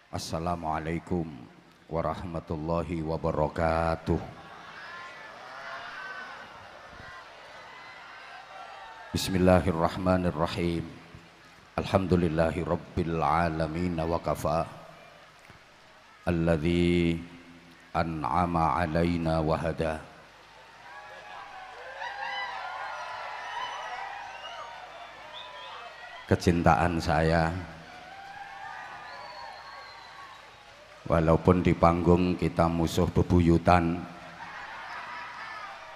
Assalamualaikum warahmatullahi wabarakatuh. Bismillahirrahmanirrahim. Alhamdulillahi rabbil alamin wa kafa. Alladzi an'ama alaina wa hada. Kecintaan saya, walaupun di panggung kita musuh bebuyutan,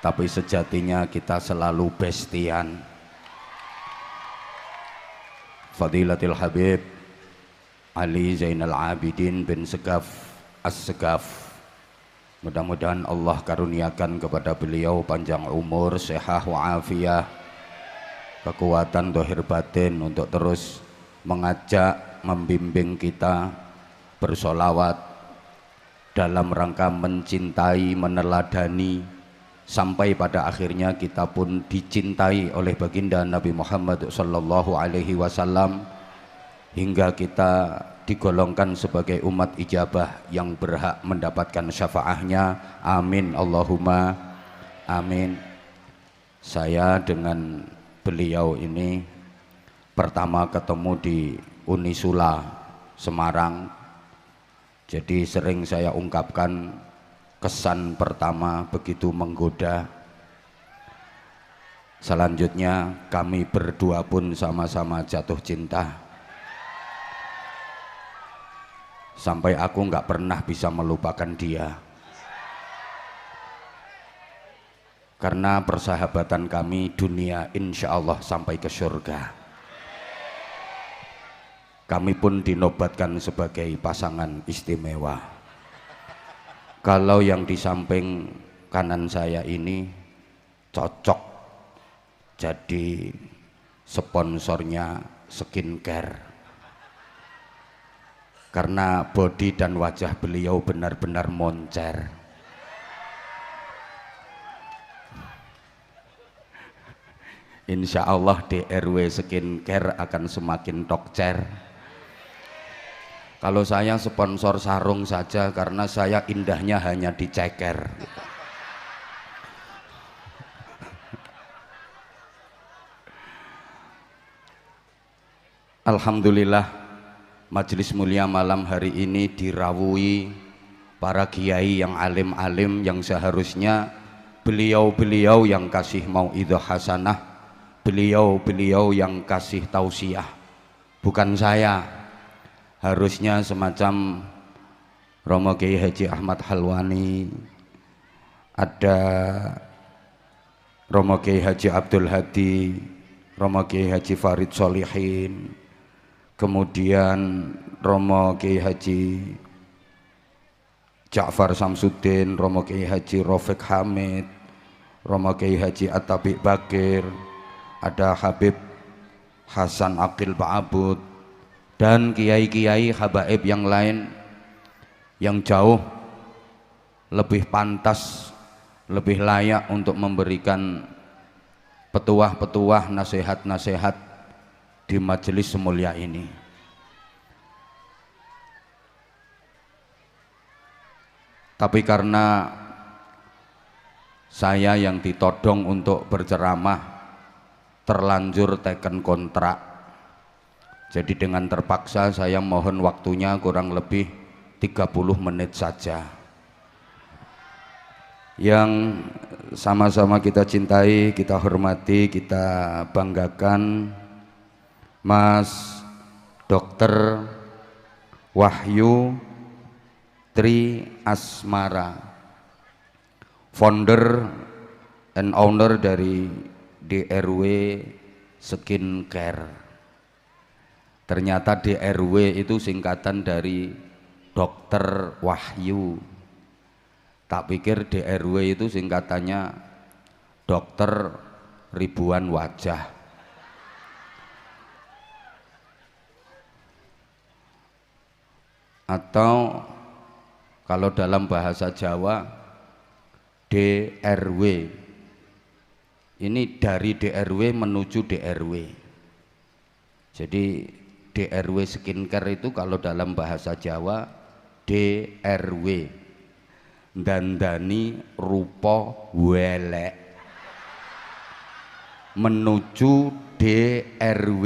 tapi sejatinya kita selalu bestian. Fadilatul Habib Ali Zainal Abidin bin Segaf As-Segaf, mudah-mudahan Allah karuniakan kepada beliau panjang umur, sehat wa'afiyah, kekuatan dohir batin untuk terus mengajak, membimbing kita bersolawat dalam rangka mencintai, meneladani, sampai pada akhirnya kita pun dicintai oleh baginda Nabi Muhammad sallallahu alaihi wasallam, hingga kita digolongkan sebagai umat ijabah yang berhak mendapatkan syafaahnya. Amin Allahumma amin. Saya dengan beliau ini pertama ketemu di Unisula Semarang, jadi sering saya ungkapkan kesan pertama begitu menggoda. Selanjutnya kami berdua pun sama-sama jatuh cinta, sampai aku nggak pernah bisa melupakan dia, karena persahabatan kami dunia insya Allah sampai ke surga. Kami pun dinobatkan sebagai pasangan istimewa. Kalau yang di samping kanan saya ini cocok jadi sponsornya skincare, karena body dan wajah beliau benar-benar moncer. Insya Allah DRW skincare akan semakin tokcer. Kalau saya sponsor sarung saja, karena saya indahnya hanya diceker. Alhamdulillah, majelis mulia malam hari ini dirawui para kiai yang alim-alim, yang seharusnya beliau-beliau yang kasih mauidhah hasanah, beliau-beliau yang kasih tausiah, bukan saya. Harusnya semacam Romo Kiai Haji Ahmad Halwani, ada Romo Kiai Haji Abdul Hadi, Romo Kiai Haji Farid Solihin, kemudian Romo Kiai Haji Ja'far Samsuddin, Romo Kiai Haji Rafiq Hamid, Romo Kiai Haji At-Tabiq Bakir, ada Habib Hasan Aqil Ba'abud, dan kiai-kiai habaib yang lain yang jauh lebih pantas, lebih layak untuk memberikan petuah-petuah, nasihat-nasihat di majelis semulia ini. Tapi karena saya yang ditodong untuk berceramah terlanjur teken kontrak, jadi dengan terpaksa saya mohon waktunya kurang lebih 30 menit saja. Yang sama-sama kita cintai, kita hormati, kita banggakan, Mas Dr. Wahyu Tri Asmara, founder and owner dari DRW Skincare. Ternyata DRW itu singkatan dari Dokter Wahyu. Tak pikir DRW itu singkatannya Dokter Ribuan Wajah. Atau kalau dalam bahasa Jawa DRW, ini dari DRW menuju DRW. Jadi DRW skincare itu kalau dalam bahasa Jawa DRW, dandani rupa welek, menuju DRW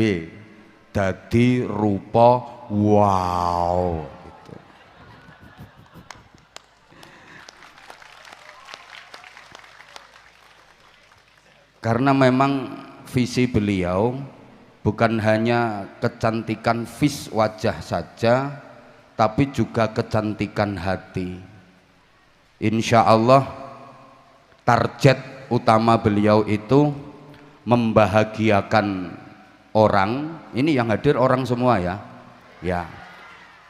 dadi rupa wow gitu. Karena memang visi beliau bukan hanya kecantikan vis wajah saja, tapi juga kecantikan hati. Insya Allah target utama beliau itu membahagiakan orang. Ini yang hadir orang semua ya, ya,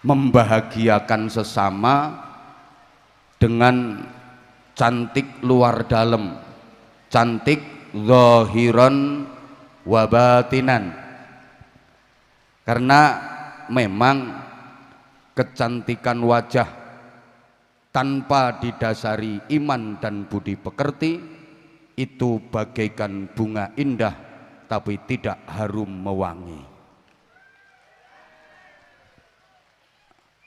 membahagiakan sesama dengan cantik luar dalam, cantik zahiran wa batinan. Karena memang kecantikan wajah tanpa didasari iman dan budi pekerti itu bagaikan bunga indah tapi tidak harum mewangi.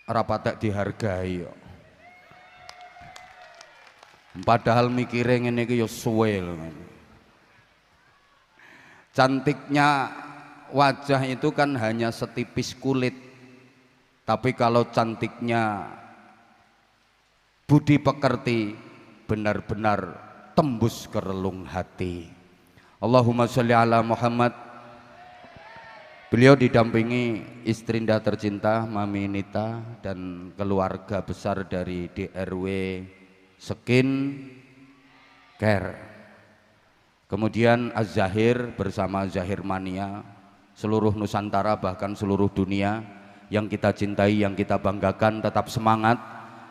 Rapatek dihargai. Padahal mikire ngene iki ya suwe. Cantiknya wajah itu kan hanya setipis kulit, tapi kalau cantiknya budi pekerti benar-benar tembus ke relung hati. Allahumma sholli ala Muhammad. Beliau didampingi istrinda tercinta Mami Nita dan keluarga besar dari DRW Skin Care. Kemudian Az-Zahir bersama Zahir Mania, seluruh Nusantara bahkan seluruh dunia yang kita cintai, yang kita banggakan, tetap semangat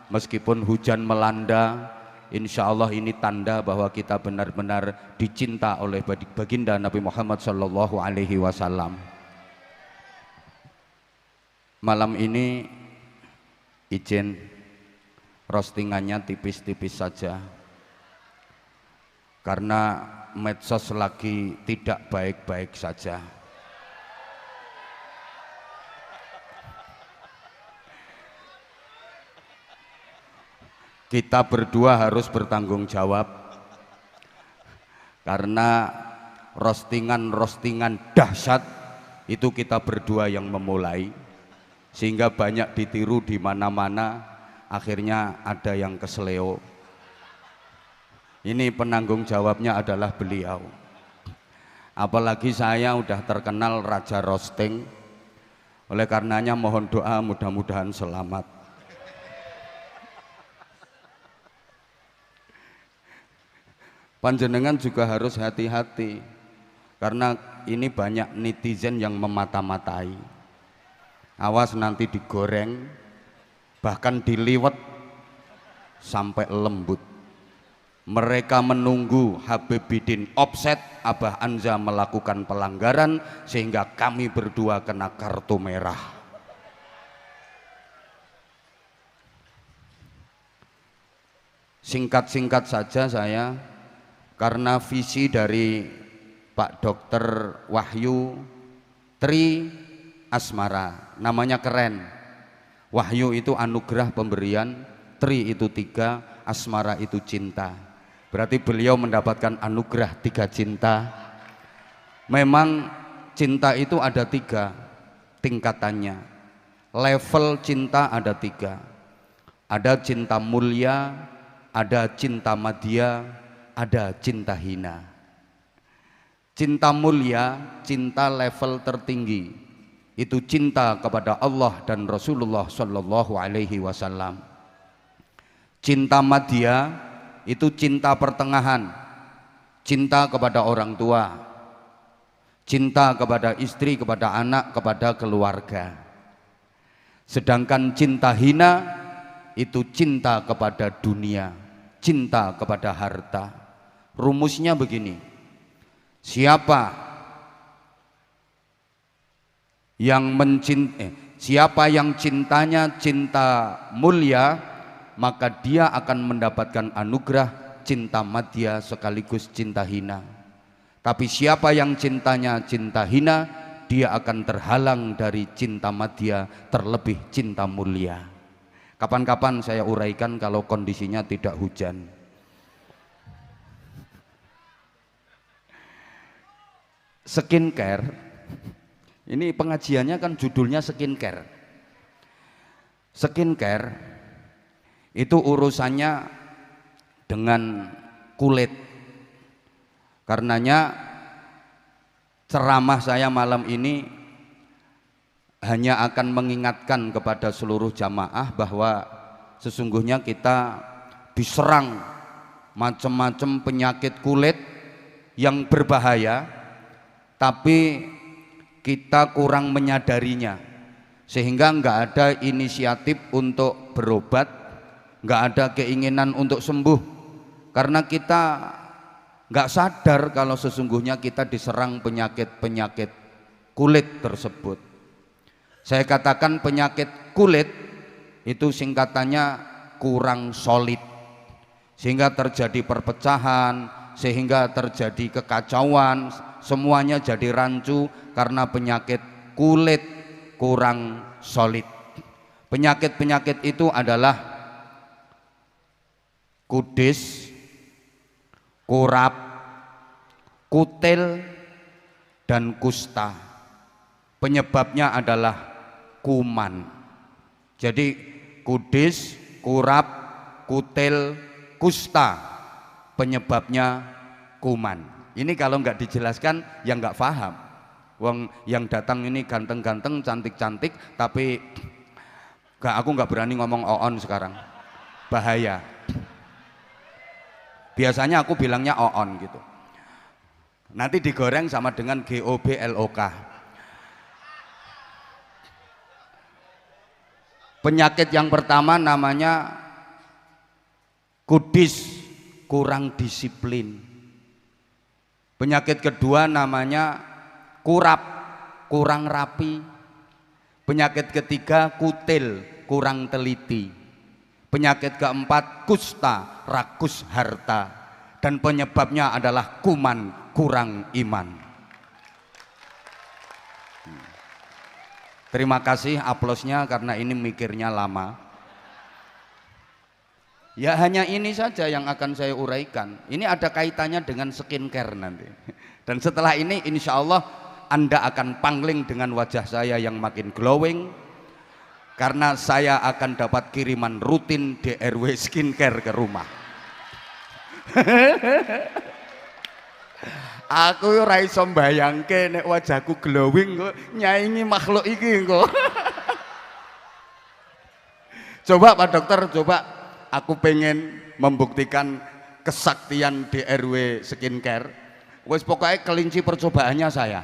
meskipun hujan melanda. Insya Allah ini tanda bahwa kita benar-benar dicinta oleh baginda Nabi Muhammad Sallallahu Alaihi Wasallam. Malam ini izin roastingannya tipis-tipis saja karena medsos lagi tidak baik-baik saja. Kita berdua harus bertanggung jawab karena roastingan dahsyat itu kita berdua yang memulai, sehingga banyak ditiru di mana-mana, akhirnya ada yang kesleo. Ini penanggung jawabnya adalah beliau. Apalagi saya udah terkenal raja roasting, oleh karenanya mohon doa mudah-mudahan selamat. Panjenengan juga harus hati-hati karena ini banyak netizen yang memata-matai. Awas nanti digoreng, bahkan diliwet sampai lembut. Mereka menunggu Habib Bidin offset, Abah Anza melakukan pelanggaran sehingga kami berdua kena kartu merah. Singkat-singkat saja saya, karena visi dari Pak Dokter Wahyu Tri Asmara, namanya keren. Wahyu itu anugerah pemberian, Tri itu 3, Asmara itu cinta. Berarti beliau mendapatkan anugerah 3 cinta. Memang cinta itu ada 3 tingkatannya. Level cinta ada 3. Ada cinta mulia, ada cinta madya, ada cinta hina. Cinta mulia, cinta level tertinggi, itu cinta kepada Allah dan Rasulullah Shallallahu Alaihi Wasallam. Cinta madya itu cinta pertengahan, cinta kepada orang tua, cinta kepada istri, kepada anak, kepada keluarga. Sedangkan cinta hina itu cinta kepada dunia, cinta kepada harta. Rumusnya begini, siapa yang cintanya cinta mulia, maka dia akan mendapatkan anugerah cinta madya sekaligus cinta hina. Tapi siapa yang cintanya cinta hina, dia akan terhalang dari cinta madya, terlebih cinta mulia. Kapan-kapan saya uraikan kalau kondisinya tidak hujan. Skincare, ini pengajiannya kan judulnya skincare. Skincare itu urusannya dengan kulit. Karenanya ceramah saya malam ini hanya akan mengingatkan kepada seluruh jamaah bahwa sesungguhnya kita diserang macam-macam penyakit kulit yang berbahaya, tapi kita kurang menyadarinya, sehingga nggak ada inisiatif untuk berobat, nggak ada keinginan untuk sembuh, karena kita nggak sadar kalau sesungguhnya kita diserang penyakit-penyakit kulit tersebut. Saya katakan penyakit kulit itu singkatannya kurang solid, sehingga terjadi perpecahan, sehingga terjadi kekacauan, semuanya jadi rancu karena penyakit kulit kurang solid. Penyakit-penyakit itu adalah kudis, kurap, kutil, dan kusta. Penyebabnya adalah kuman. Jadi kudis, kurap, kutil, kusta, penyebabnya kuman. Ini kalau nggak dijelaskan ya nggak paham. Wong yang datang ini ganteng-ganteng, cantik-cantik, tapi aku nggak berani ngomong oon sekarang, bahaya. Biasanya aku bilangnya oon gitu, nanti digoreng sama dengan GOBLOK. Penyakit yang pertama namanya kudis, kurang disiplin. Penyakit kedua namanya kurap, kurang rapi. Penyakit ketiga kutil, kurang teliti. Penyakit keempat kusta, rakus harta. Dan penyebabnya adalah kuman, kurang iman. Terima kasih aplausnya karena ini mikirnya lama. Ya hanya ini saja yang akan saya uraikan. Ini ada kaitannya dengan skincare nanti. Dan setelah ini insya Allah Anda akan pangling dengan wajah saya yang makin glowing, karena saya akan dapat kiriman rutin DRW skincare ke rumah. Aku ora iso mbayangke nek wajahku glowing kok nyaingi makhluk iki kok. Coba Pak Dokter, coba aku pengen membuktikan kesaktian DRW skincare. Wes pokoknya kelinci percobaannya saya.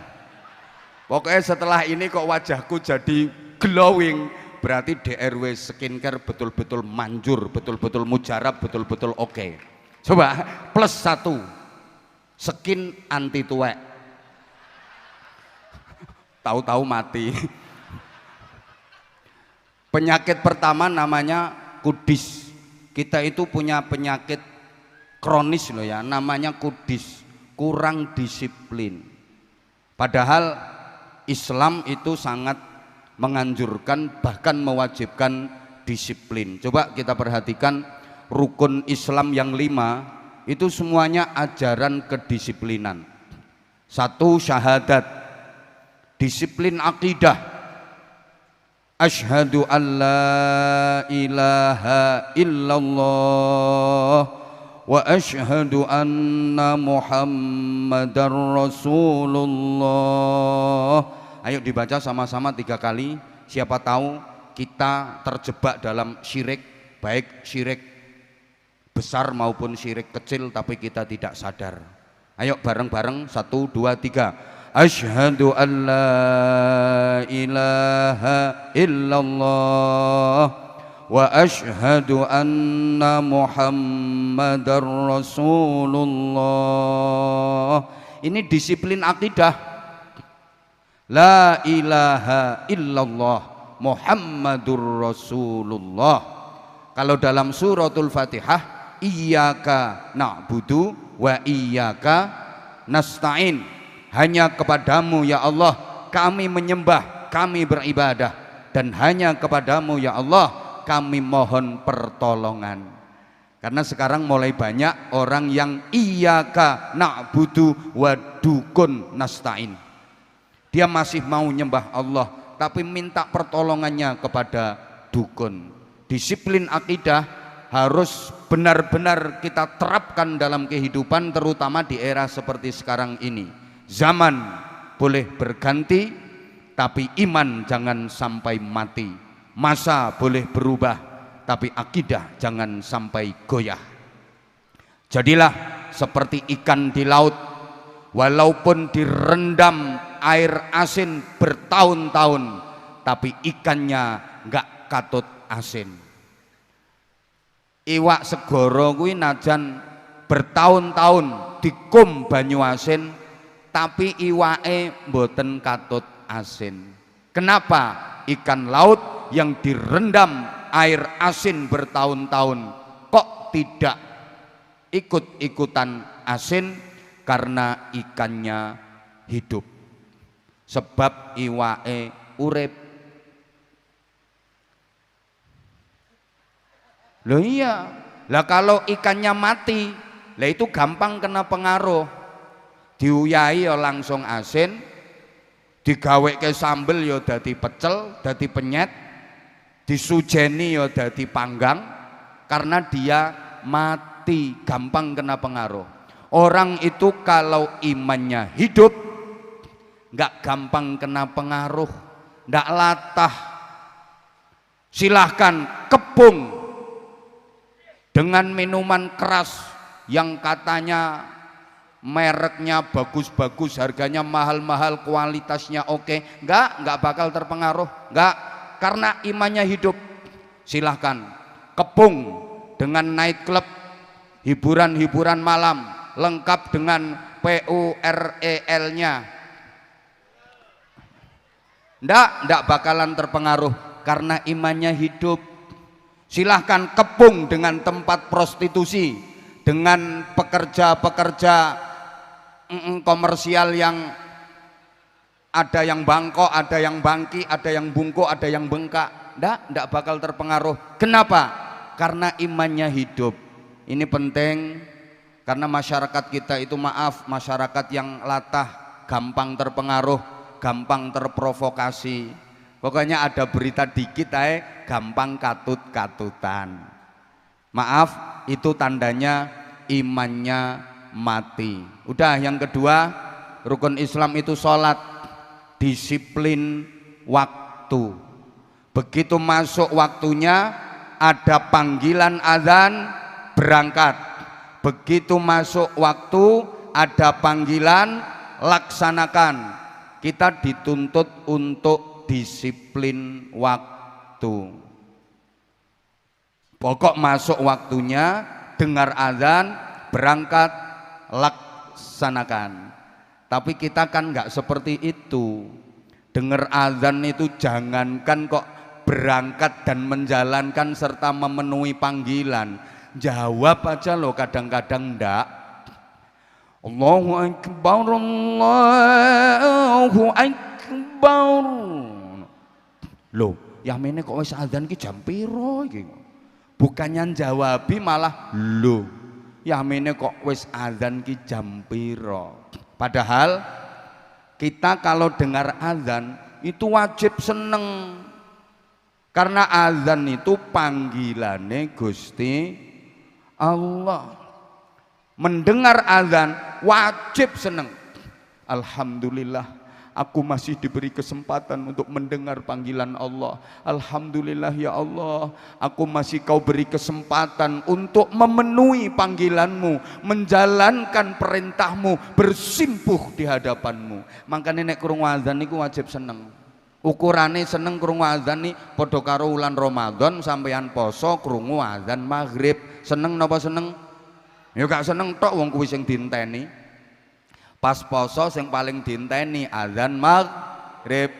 Pokoknya setelah ini kok wajahku jadi glowing, berarti DRW skincare betul-betul manjur, betul-betul mujarab, betul-betul oke. Coba plus 1. Skin anti tuwek, tahu-tahu mati. Penyakit pertama namanya kudis. Kita itu punya penyakit kronis loh ya, namanya kudis, kurang disiplin. Padahal Islam itu sangat menganjurkan, bahkan mewajibkan disiplin. Coba kita perhatikan rukun Islam yang 5 itu semuanya ajaran kedisiplinan. 1 syahadat, disiplin akidah. Asyhadu an la ilaha illallah wa asyhadu anna Muhammadar Rasulullah. Ayo dibaca sama-sama 3 kali. Siapa tahu kita terjebak dalam syirik, baik syirik besar maupun syirik kecil, tapi kita tidak sadar. Ayo bareng-bareng 1, 2, 3. Asyhadu an la ilaha illallah wa asyhadu anna Muhammadar Rasulullah. Ini disiplin akidah. La ilaha illallah Muhammadur Rasulullah. Kalau dalam suratul Fatihah, iyyaka na'budu wa iyyaka nasta'in, hanya kepadamu ya Allah kami menyembah, kami beribadah, dan hanya kepadamu ya Allah kami mohon pertolongan. Karena sekarang mulai banyak orang yang iyyaka na'budu wa dukun nasta'in. Dia masih mau nyembah Allah tapi minta pertolongannya kepada dukun. Disiplin akidah harus benar-benar kita terapkan dalam kehidupan, terutama di era seperti sekarang ini. Zaman boleh berganti tapi iman jangan sampai mati. Masa boleh berubah tapi akidah jangan sampai goyah. Jadilah seperti ikan di laut, walaupun direndam air asin bertahun-tahun tapi ikannya enggak katut asin. Iwak segoro kuwi najan bertahun-tahun dikum banyu asin tapi iwake mboten katut asin. Kenapa? Ikan laut yang direndam air asin bertahun-tahun kok tidak ikut-ikutan asin? Karena ikannya hidup, sebab iwake urip. Loh iya, lah kalau ikannya mati, lah itu gampang kena pengaruh. Diuyahi ya langsung asin, digaweke sambel ya dadi pecel, dadi penyet, disujeni ya dadi panggang, karena dia mati, gampang kena pengaruh. Orang itu kalau imannya hidup nggak gampang kena pengaruh, nggak latah. Silahkan kepung dengan minuman keras yang katanya mereknya bagus-bagus, harganya mahal-mahal, kualitasnya oke, nggak bakal terpengaruh, nggak, karena imannya hidup. Silahkan kepung dengan night club, hiburan-hiburan malam lengkap dengan PUREL-nya, nggak bakalan terpengaruh karena imannya hidup. Silahkan kepung dengan tempat prostitusi, dengan pekerja-pekerja komersial yang ada yang bangkok, ada yang bangki, ada yang bungkuk, ada yang bengkak, ndak bakal terpengaruh. Kenapa? Karena imannya hidup. Ini penting karena masyarakat kita itu, maaf, masyarakat yang latah, gampang terpengaruh, gampang terprovokasi. Pokoknya ada berita dikit gampang katut-katutan. Maaf, itu tandanya imannya mati. Udah, yang kedua, rukun Islam itu sholat, disiplin waktu. Begitu masuk waktunya, ada panggilan azan, berangkat. Begitu masuk waktu, ada panggilan, laksanakan. Kita dituntut untuk disiplin waktu. Pokok masuk waktunya, dengar azan, berangkat, laksanakan. Tapi kita kan nggak seperti itu. Dengar azan itu jangankan kok berangkat dan menjalankan serta memenuhi panggilan, jawab aja loh kadang-kadang ndak. Allahu Akbar, Allahu Akbar. Loh, yang ini kok wis azan ki jam piro iki? Bukannya jawabi malah loh, yang ini kok wis azan ki jam piro? Padahal kita kalau dengar azan itu wajib seneng, karena azan itu panggilane Gusti Allah. Mendengar azan wajib seneng. Alhamdulillah, aku masih diberi kesempatan untuk mendengar panggilan Allah. Alhamdulillah ya Allah, aku masih kau beri kesempatan untuk memenuhi panggilanmu, menjalankan perintahmu, bersimpuh di hadapanmu. Makanya nek krungu azan niku wajib seneng. Ukurane seneng krungu azan nih padha karo wulan Ramadan sampeyan poso krungu azan maghrib. Seneng napa seneng? Ya gak seneng tok, wong kuwi sing dinteni. Pas poso sing paling dinteni azan maghrib,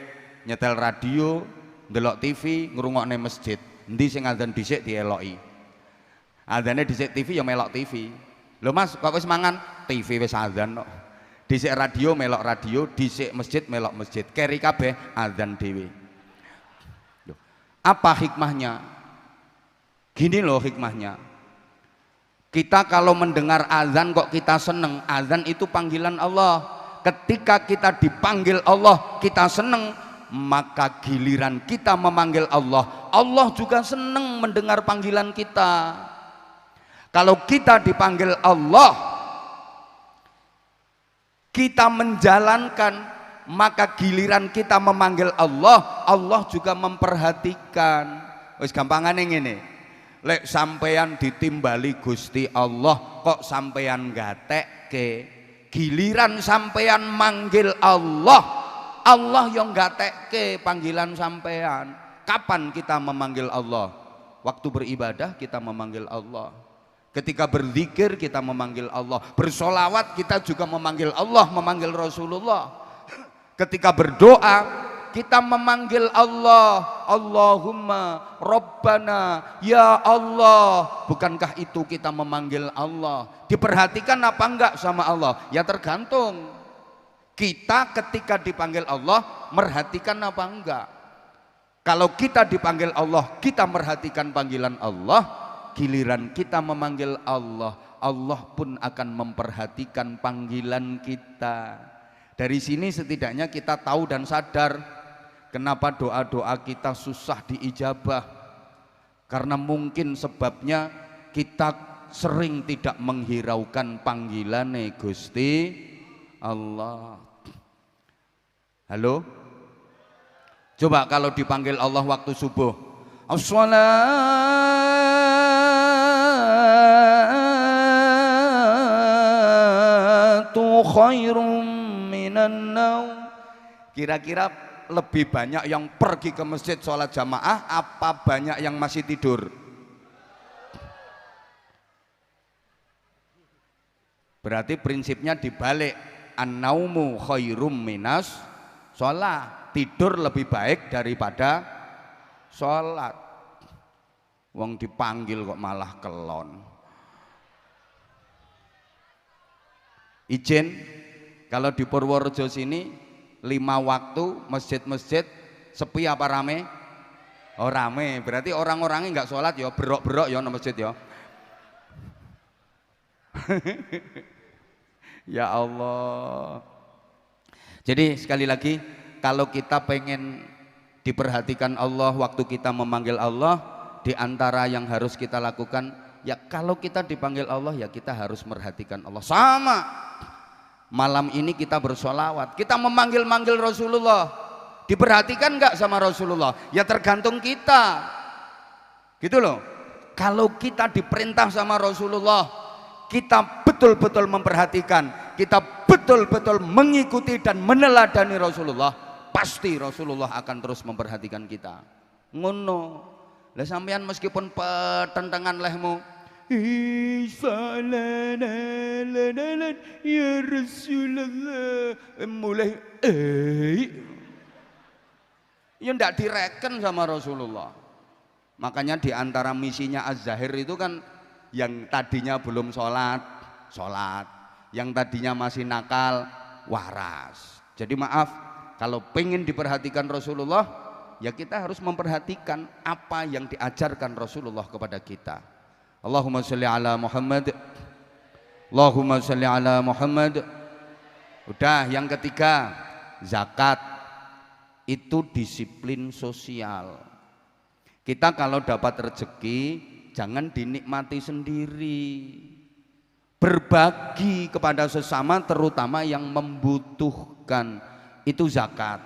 nyetel radio, ndelok TV, ngrungokne masjid. Endi sing azan dhisik dieloki. Azane dhisik TV ya melok TV. Lho Mas, kok wis mangan? TV wis azan kok. Dhisik radio melok radio, dhisik masjid melok masjid, keri kabeh adzan dhewe. Apa hikmahnya? Gini loh hikmahnya. Kita kalau mendengar azan kok kita seneng. Azan itu panggilan Allah. Ketika kita dipanggil Allah, kita seneng, maka giliran kita memanggil Allah, Allah juga seneng mendengar panggilan kita. Kalau kita dipanggil Allah, kita menjalankan, maka giliran kita memanggil Allah, Allah juga memperhatikan. Wis gampangane ngene. Lek sampeyan ditimbali Gusti Allah kok sampeyan gatekke, giliran sampeyan manggil Allah, Allah yang gatekke panggilan sampeyan. Kapan kita memanggil Allah? Waktu beribadah kita memanggil Allah, ketika berzikir kita memanggil Allah, bersolawat kita juga memanggil Allah, memanggil Rasulullah. Ketika berdoa kita memanggil Allah, Allahumma Rabbana, ya Allah. Bukankah itu kita memanggil Allah? Diperhatikan apa enggak sama Allah? Ya tergantung. Kita ketika dipanggil Allah, merhatikan apa enggak? Kalau kita dipanggil Allah, kita merhatikan panggilan Allah, giliran kita memanggil Allah, Allah pun akan memperhatikan panggilan kita. Dari sini setidaknya kita tahu dan sadar kenapa doa-doa kita susah diijabah, karena mungkin sebabnya kita sering tidak menghiraukan panggilan Gusti Allah. Halo? Coba kalau dipanggil Allah waktu subuh, as-salatu khairum minan naum. Kira-kira lebih banyak yang pergi ke masjid sholat jamaah apa banyak yang masih tidur? Berarti prinsipnya dibalik, an-naumu khairum minas sholat. Tidur lebih baik daripada sholat. Wong dipanggil kok malah kelon. Izin, kalau di Purworejo sini 5 waktu masjid-masjid sepi apa rame? Oh rame, berarti orang-orangnya nggak sholat ya, berok-berok ya di masjid ya. Ya Allah. Jadi sekali lagi, kalau kita pengen diperhatikan Allah waktu kita memanggil Allah, di antara yang harus kita lakukan, ya kalau kita dipanggil Allah ya kita harus merhatikan Allah. Sama malam ini kita bersolawat, kita memanggil-manggil Rasulullah, diperhatikan nggak sama Rasulullah? Ya tergantung kita, gitu loh. Kalau kita diperintah sama Rasulullah, kita betul-betul memperhatikan, kita betul-betul mengikuti dan meneladani Rasulullah, pasti Rasulullah akan terus memperhatikan kita. Ngono. Lah sampean meskipun pertentangan lehmu, ya Rasulullah, mulai ya ndak direken sama Rasulullah. Makanya di antara misinya Az-Zahir itu kan, yang tadinya belum sholat, yang tadinya masih nakal, waras. Jadi maaf, kalau pengen diperhatikan Rasulullah, ya kita harus memperhatikan apa yang diajarkan Rasulullah kepada kita. Allahumma sholli ala Muhammad, Allahumma sholli ala Muhammad. Udah, yang ketiga, zakat itu disiplin sosial. Kita kalau dapat rezeki jangan dinikmati sendiri, berbagi kepada sesama, terutama yang membutuhkan, itu zakat.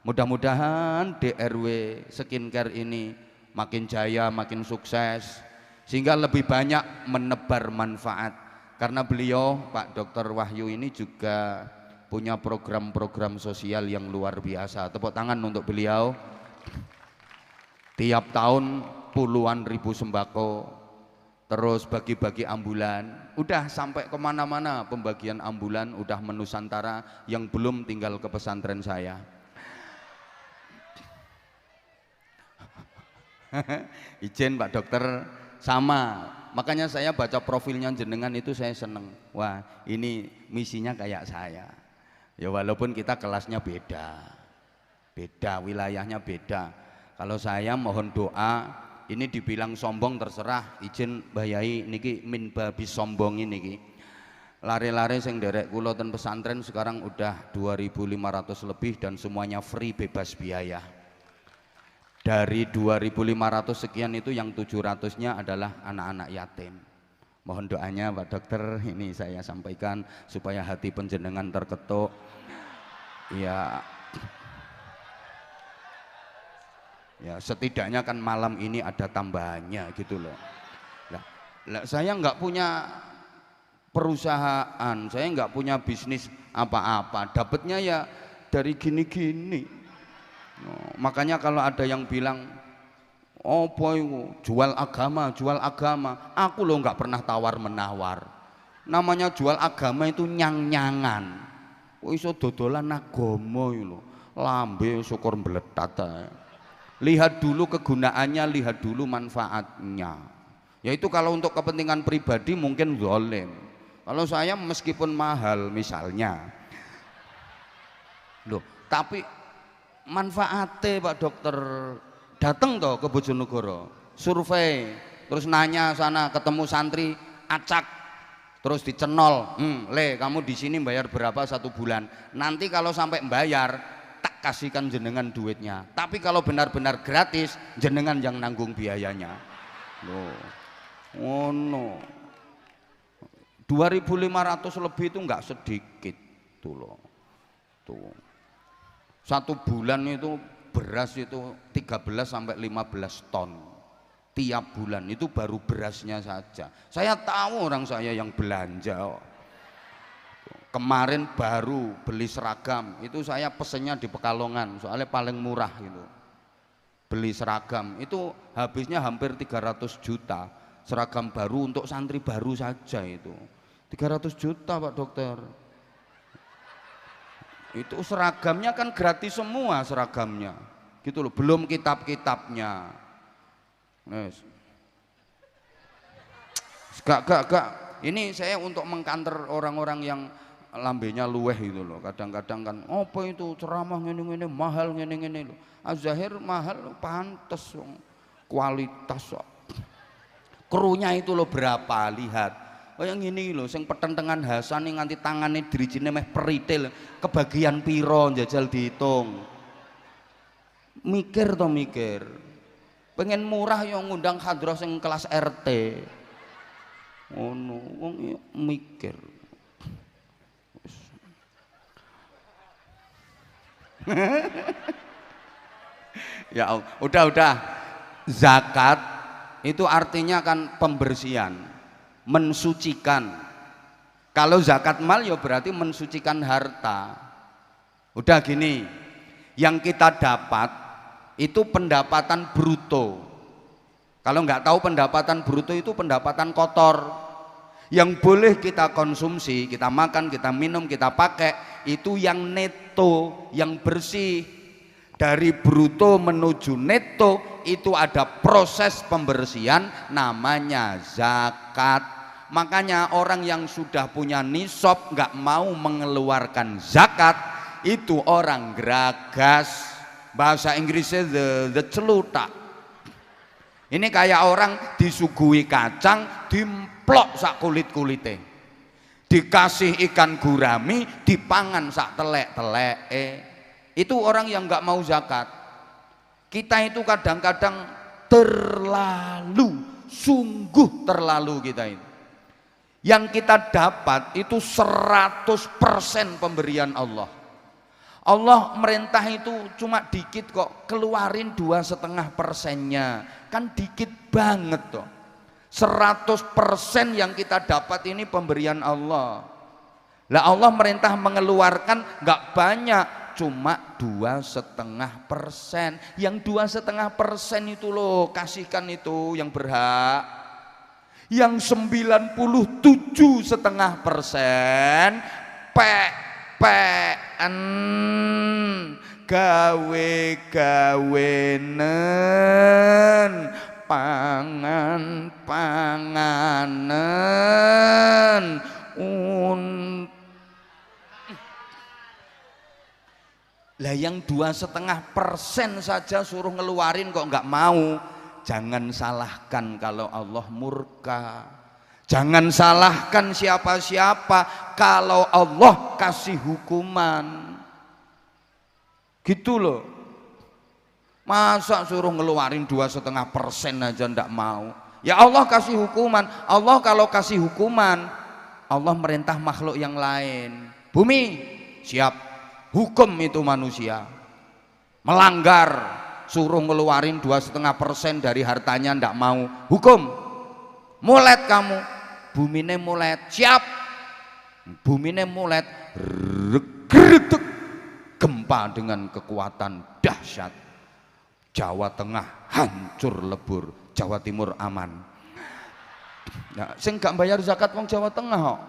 Mudah-mudahan DRW skincare ini makin jaya, makin sukses, sehingga lebih banyak menebar manfaat. Karena beliau, Pak Dr. Wahyu ini juga punya program-program sosial yang luar biasa. Tepuk tangan untuk beliau. Tiap tahun puluhan ribu sembako, terus bagi-bagi ambulan, udah sampai kemana-mana pembagian ambulan, udah menusantara. Yang belum tinggal ke pesantren saya. Izin Pak Dokter, sama Makanya saya baca profilnya jenengan itu saya seneng. Wah, ini misinya kayak saya. Ya walaupun kita kelasnya beda, wilayahnya beda. Kalau saya mohon doa, ini dibilang sombong terserah, izin Mbah Yai niki min babi sombong ini. Lare-lare sing derek kula ten pesantren sekarang udah 2.500 lebih dan semuanya free bebas biaya. Dari 2.500 sekian itu yang 700-nya adalah anak-anak yatim. Mohon doanya Pak Dokter, ini saya sampaikan supaya hati penjenengan terketuk. Ya setidaknya kan malam ini ada tambahannya gitu loh. Lah saya nggak punya perusahaan, saya nggak punya bisnis apa-apa, dapatnya ya dari gini-gini. Makanya kalau ada yang bilang, oh boy jual agama, aku loh nggak pernah tawar menawar. Namanya jual agama itu nyang-nyangan. Oh iso dodolan agama lho, lambe syukur mbletat. Lihat dulu kegunaannya, lihat dulu manfaatnya. Yaitu kalau untuk kepentingan pribadi mungkin zalim. Kalau saya meskipun mahal misalnya, loh tapi manfaatnya Pak Dokter, datang toh ke Bojonegoro, survei, terus nanya sana ketemu santri, acak, terus dicenol, le kamu di sini bayar berapa 1 bulan, nanti kalau sampai bayar tak kasihkan jenengan duitnya, tapi kalau benar-benar gratis jenengan yang nanggung biayanya. Loh, oh no, 2.500 lebih itu nggak sedikit tuh loh, tuh. 1 bulan itu beras itu 13 sampai 15 ton tiap bulan, itu baru berasnya saja. Saya tahu orang saya yang belanja kemarin baru beli seragam itu, saya pesennya di Pekalongan soalnya paling murah itu. Beli seragam itu habisnya hampir 300 juta seragam baru untuk santri baru saja, itu 300 juta Pak Dokter. Itu seragamnya kan gratis semua seragamnya gitu loh, belum kitab-kitabnya. Gak ini saya untuk mengkanter orang-orang yang lambenya luweh itu loh. Kadang-kadang kan apa itu ceramah ngene-ngene mahal ngene-ngene loh. Az-Zahir mahal pantes kualitas krunya itu loh berapa, lihat. Oh yang ini loh, sing petentengan Hasan nih nganti tangannya dirijine meh peritil, kebagian piro jajal dihitung. Mikir toh mikir, pengen murah yang ngundang hadroh sing kelas RT. Oh no, mikir. Ya Allah, udah. Zakat itu artinya kan pembersihan, mensucikan. Kalau zakat mal ya berarti mensucikan harta. Udah gini, yang kita dapat itu pendapatan bruto. Kalau nggak tahu pendapatan bruto itu pendapatan kotor. Yang boleh kita konsumsi, kita makan, kita minum, kita pakai itu yang neto, yang bersih. Dari bruto menuju neto itu ada proses pembersihan namanya zakat. Makanya orang yang sudah punya nisab nggak mau mengeluarkan zakat itu orang geragas, bahasa Inggrisnya the celutak. Ini kayak orang disuguhi kacang dimplok sak kulit-kulite, dikasih ikan gurami dipangan sak telek-telek. Itu orang yang nggak mau zakat. Kita itu kadang-kadang terlalu, sungguh terlalu kita ini. Yang kita dapat itu 100% pemberian Allah. Allah merintah itu cuma dikit kok, keluarin 2,5%-nya, kan dikit banget toh. 100% yang kita dapat ini pemberian Allah. Lah Allah merintah mengeluarkan nggak banyak, cuma 2,5%. Yang 2,5% itu loh kasihkan itu yang berhak. Yang 97,5% pean gawe-gawenen panganan lah yang 2,5% saja suruh ngeluarin kok nggak mau. Jangan salahkan kalau Allah murka, jangan salahkan siapa-siapa kalau Allah kasih hukuman gitu loh. Masa suruh ngeluarin 2,5% aja ndak mau. Ya Allah kasih hukuman. Allah kalau kasih hukuman, Allah merintah makhluk yang lain. Bumi siap hukum itu manusia melanggar, suruh ngeluarin 2,5% dari hartanya ndak mau, hukum mulet kamu. Bumine mulet, siap bumine mulet, regredek gempa dengan kekuatan dahsyat. Jawa Tengah hancur lebur, Jawa Timur aman. Nah, sing gak bayar zakat wong Jawa Tengah kok.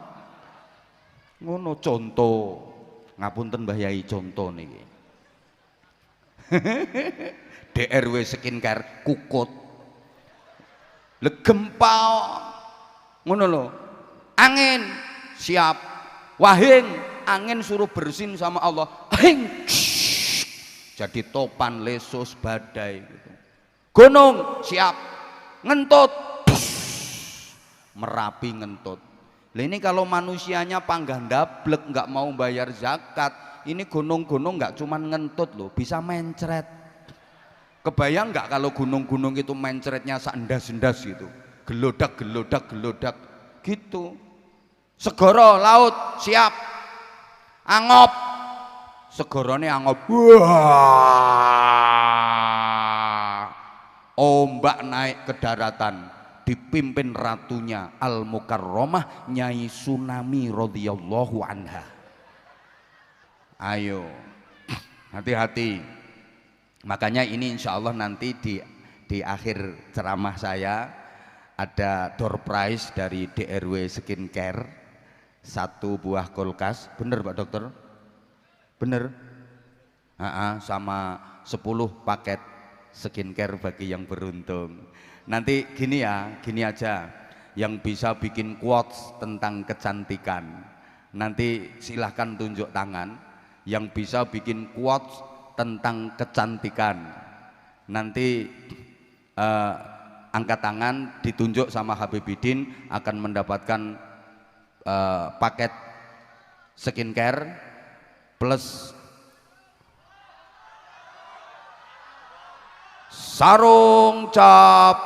Ngono contoh. Ngapunten Mbah Yai contoh niki. DRW skincare kukut. Le gempa ngono lho. Angin siap. Wahing angin suruh bersin sama Allah. Hing. Jadi topan, lesus, badai gitu. Gunung siap. Ngentut. Merapi ngentut. Lah ini kalau manusianya panggah ndablek nggak mau bayar zakat, ini gunung-gunung nggak cuman ngentut loh, bisa mencret. Kebayang nggak kalau gunung-gunung itu mencretnya sandas-sandas gitu, gelodak gitu. Segoro laut siap, angop, segorone angop, wah, ombak naik ke daratan. Dipimpin ratunya Al-Mukarramah Nyai Tsunami radhiyallahu anha. Ayo hati-hati. Makanya ini insya Allah nanti di akhir ceramah saya ada door prize dari DRW Skincare, 1 buah kulkas. Bener Pak Dokter? Bener? Sama 10 paket skincare bagi yang beruntung. Nanti gini aja, yang bisa bikin quotes tentang kecantikan nanti silahkan tunjuk tangan. Yang bisa bikin quotes tentang kecantikan nanti angkat tangan, ditunjuk sama Habibidin, akan mendapatkan paket skincare plus sarung cap,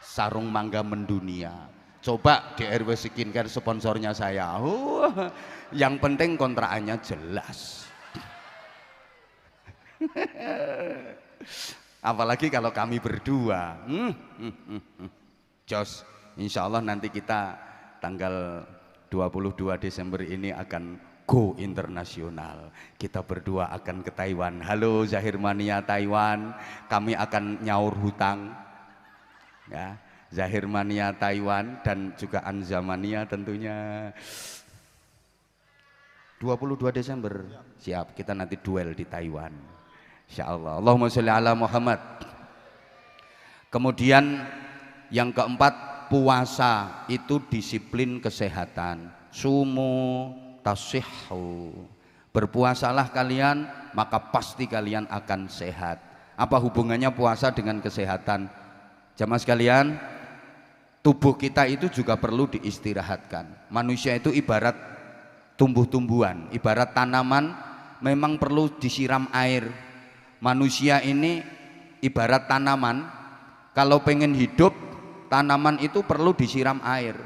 sarung mangga mendunia. Coba DRW Skincare sponsornya saya. Yang penting kontrakannya jelas. Apalagi kalau kami berdua. Jos, insya Allah nanti kita tanggal 22 Desember ini akan go internasional. Kita berdua akan ke Taiwan. Halo Zahir Mania Taiwan, kami akan nyaur hutang ya. Zahir Mania Taiwan dan juga Anza Mania tentunya 22 Desember siap, kita nanti duel di Taiwan insyaallah. Allahumma sholli ala Muhammad. Kemudian yang keempat, puasa itu disiplin kesehatan. Sumu tasihhu, berpuasalah kalian maka pasti kalian akan sehat. Apa hubungannya puasa dengan kesehatan? Jamaah sekalian, tubuh kita itu juga perlu diistirahatkan. Manusia itu ibarat tumbuh-tumbuhan, ibarat tanaman, memang perlu disiram air. Manusia ini ibarat tanaman, kalau pengen hidup tanaman itu perlu disiram air.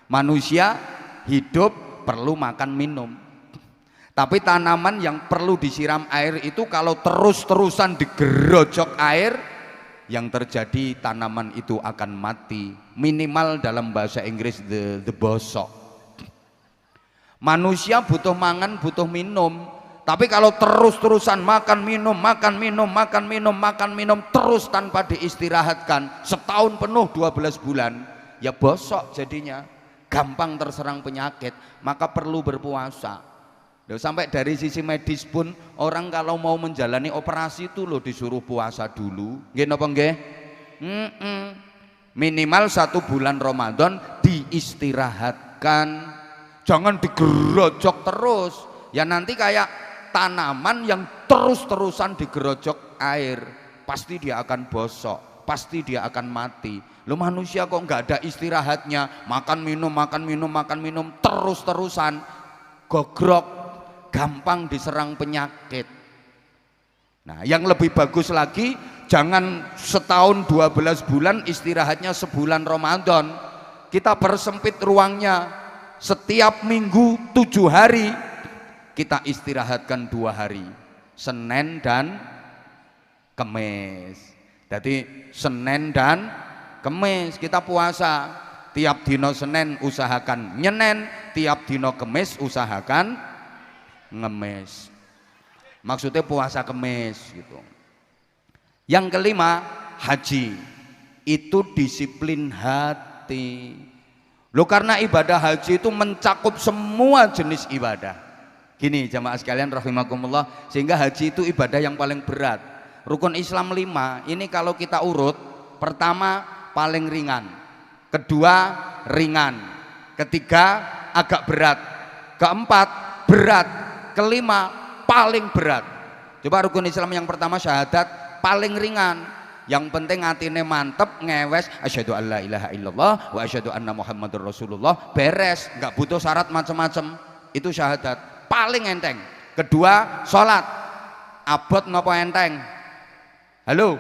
Manusia hidup perlu makan minum. Tapi tanaman yang perlu disiram air itu kalau terus-terusan digerojok air, yang terjadi tanaman itu akan mati, minimal dalam bahasa Inggris the bosok. Manusia butuh mangan, butuh minum, tapi kalau terus-terusan makan minum terus tanpa diistirahatkan setahun penuh 12 bulan, ya bosok jadinya, gampang terserang penyakit. Maka perlu berpuasa. Sampai dari sisi medis pun orang kalau mau menjalani operasi itu loh disuruh puasa dulu. Nggih napa nggih? Minimal 1 bulan Ramadan diistirahatkan, jangan digerojok terus. Ya nanti kayak tanaman yang terus-terusan digerojok air, pasti dia akan bosok, pasti dia akan mati. Lo manusia kok nggak ada istirahatnya, makan minum terus-terusan, gogrok, gampang diserang penyakit. Nah yang lebih bagus lagi, jangan setahun 12 bulan, istirahatnya sebulan Ramadan. Kita persempit ruangnya, setiap minggu 7 hari kita istirahatkan 2 hari, Senin dan Kemis. Jadi Senin dan Kemis kita puasa, tiap dino Senin usahakan nyenen, tiap dino Kemis usahakan ngemis. Maksudnya puasa Kemis gitu. Yang kelima, haji. Itu disiplin hati. Loh karena ibadah haji itu mencakup semua jenis ibadah. Gini jamaah sekalian rahimakumullah, sehingga haji itu ibadah yang paling berat. Rukun Islam 5, ini kalau kita urut, pertama paling ringan, kedua ringan, ketiga agak berat, keempat berat, kelima paling berat. Coba rukun Islam yang pertama syahadat, paling ringan, yang penting atine mantep, ngewes asyhadu alla ilaha illallah wa asyhadu anna muhammadur rasulullah, beres, nggak butuh syarat macam-macam. Itu syahadat paling enteng. Kedua sholat, abot nopo enteng? Halo,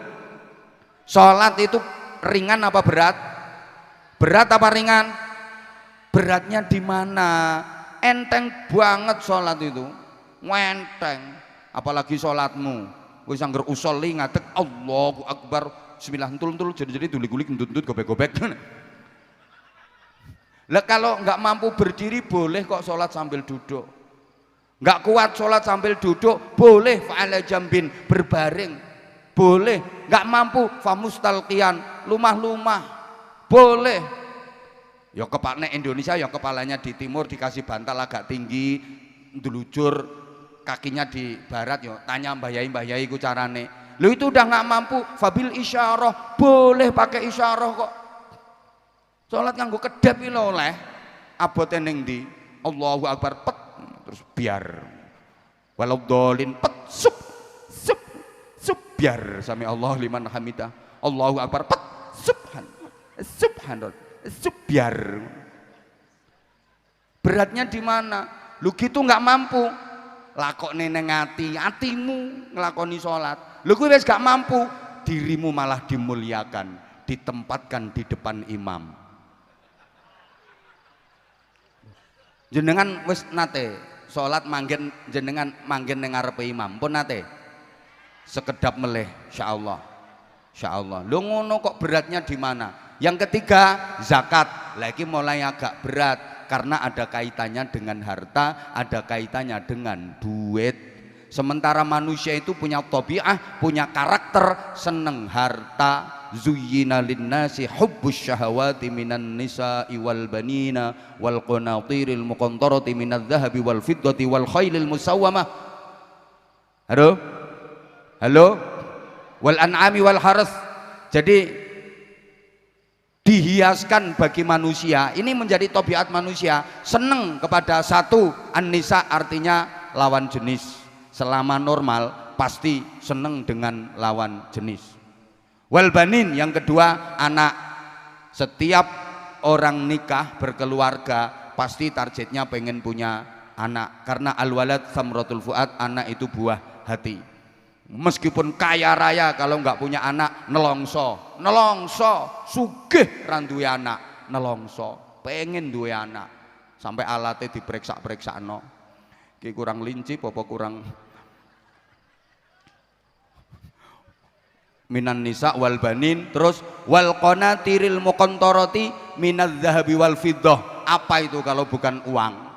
sholat itu ringan apa berat? Berat apa ringan? Beratnya di mana? Enteng banget sholat itu, enteng. Apalagi sholatmu wis angger usolli ngadeg Allahu Akbar bismillah entul jadi gulik-gulik ndut-ndut gobek-gobek. Lah kalau nggak mampu berdiri boleh kok sholat sambil duduk. Nggak kuat sholat sambil duduk boleh, fa'ala jambin, berbaring boleh. Nggak mampu famustalqian, lumah-lumah boleh. Ya kepalanya Indonesia, ya kepalanya di timur dikasih bantal agak tinggi, ndelujur, kakinya di barat, yo tanya mbah yai ku carane. Lu itu udah nggak mampu, fabil isyarah, boleh pakai isyarah kok. Sholat nganggo kedap iki lho oleh. Abote ning ndi? Allahu Akbar pet, terus biar. Walau dolin pet sup biar sami Allah liman hamidah. Allahu Akbar pet subhanallah biar. Beratnya di mana? Lu gitu nggak mampu. Lakok neneng hatimu ngelakoni sholat. Lu wis gak mampu, dirimu malah dimuliakan, ditempatkan di depan imam. Jenengan wis nate sholat manggen, jenengan manggen ning ngarepe imam pun nate sekedap meleh, insyaallah insyaallah. Lu ngono kok beratnya di mana? Yang ketiga zakat, lagi mulai agak berat karena ada kaitannya dengan harta, ada kaitannya dengan duit. Sementara manusia itu punya tabi'ah, punya karakter seneng harta. Zuyyina linnasi hubbus syahawati minan nisa'i wal banina wal qanatiril muqantarati minadh dhahabi wal fiddati wal khailil musawwamah. Halo? Wal an'ami wal haras. Jadi dihiaskan bagi manusia, ini menjadi tabiat manusia, seneng kepada satu, an-nisa artinya lawan jenis. Selama normal pasti seneng dengan lawan jenis. Wal banin yang kedua anak. Setiap orang nikah berkeluarga pasti targetnya pengen punya anak, karena al-walad samratul fuad, anak itu buah hati. Meskipun kaya raya kalau nggak punya anak nelongso sugih randuwe anak nelongso, pengen duwe anak sampai alatnya diperiksa no. Ki kurang linci apa kurang. Minan nisa wal banin, terus wal qanatiril muqantarati minadz dzahabi wal fiddah. Apa itu kalau bukan uang?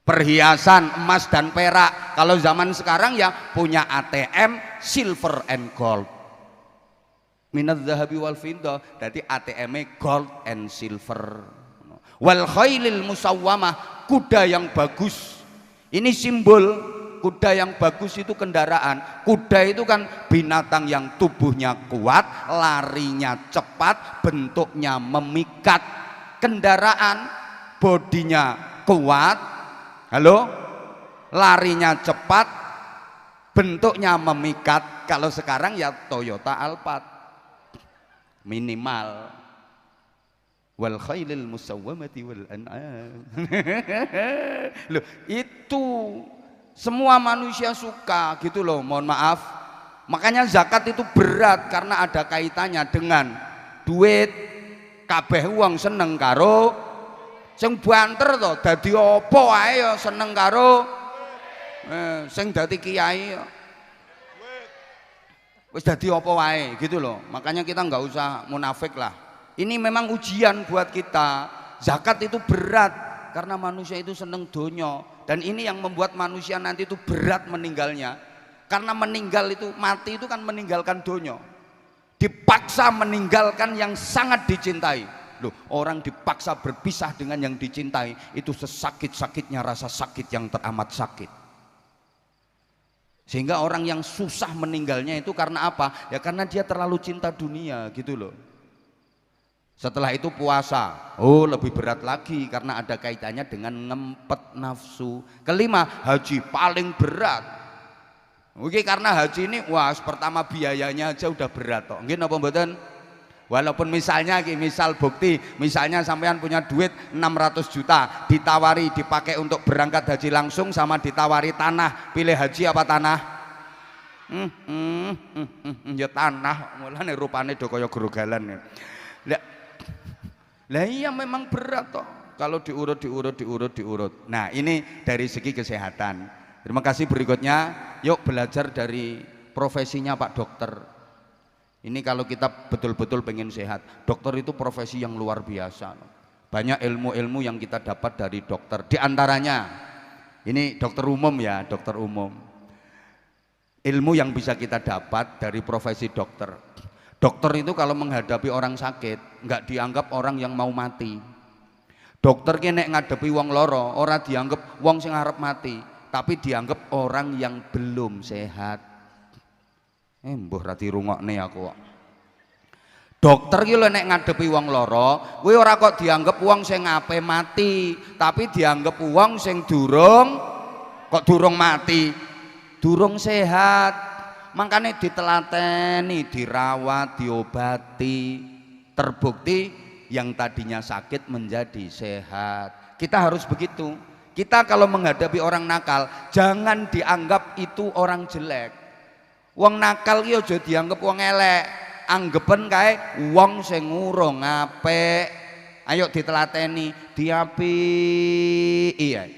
Perhiasan emas dan perak. Kalau zaman sekarang ya punya ATM silver and gold. Minadz dzahabi wal fiddah, berarti ATM-nya gold and silver. Wal khailil musawwamah, kuda yang bagus. Ini simbol kuda yang bagus itu kendaraan. Kuda itu kan binatang yang tubuhnya kuat, larinya cepat, bentuknya memikat. Kendaraan bodinya kuat, halo, larinya cepat, bentuknya memikat. Kalau sekarang ya Toyota Alphard minimal, wal khailil musawwamati wal an'am. Loh, itu semua manusia suka gitu loh, mohon maaf. Makanya zakat itu berat karena ada kaitannya dengan duit. Kabeh wong seneng karo sing banter to, dadi apa wae ya seneng karo sing dadi kiai ya wis dadi apa wae gitu loh. Makanya kita nggak usah munafik lah. Ini memang ujian buat kita. Zakat itu berat karena manusia itu seneng donya, dan ini yang membuat manusia nanti itu berat meninggalnya. Karena meninggal itu, mati itu kan meninggalkan donya, dipaksa meninggalkan yang sangat dicintai. Loh, orang dipaksa berpisah dengan yang dicintai itu sesakit-sakitnya rasa sakit yang teramat sakit. Sehingga orang yang susah meninggalnya itu karena apa? Ya karena dia terlalu cinta dunia gitu loh. Setelah itu puasa, oh lebih berat lagi karena ada kaitannya dengan ngempet nafsu. Kelima, haji paling berat. Oke, karena haji ini wah pertama biayanya aja udah berat toh. Nggih napa mboten? Walaupun misalnya misal bukti, misalnya sampean punya duit 600 juta, ditawari dipakai untuk berangkat haji langsung sama ditawari tanah, pilih haji apa tanah? Ya tanah, mulane rupane do kaya grogalan. Lah iya memang berat toh kalau diurut. Nah, ini dari segi kesehatan. Terima kasih. Berikutnya yuk belajar dari profesinya Pak Dokter. Ini kalau kita betul-betul pengen sehat, dokter itu profesi yang luar biasa. Banyak ilmu-ilmu yang kita dapat dari dokter. Di antaranya, ini dokter umum ya, dokter umum. Ilmu yang bisa kita dapat dari profesi dokter. Dokter itu kalau menghadapi orang sakit, nggak dianggap orang yang mau mati. Dokter ki nek ngadepi wong loro, ora dianggap wong sing arep mati, tapi dianggap orang yang belum sehat. Mbuh ra dirungokne aku kok. Dokter ki lho nek ngadepi wong lara, kuwi ora kok dianggap wong sing ape mati, tapi dianggap wong sing durung mati, durung sehat. Makanya ditelateni, dirawat, diobati, terbukti yang tadinya sakit menjadi sehat. Kita harus begitu. Kita kalau menghadapi orang nakal, jangan dianggap itu orang jelek. Wong nakal ki aja dianggap wong elek, anggepen kae wong sing urung apik. Ayo ditelateni, diapik. Iya.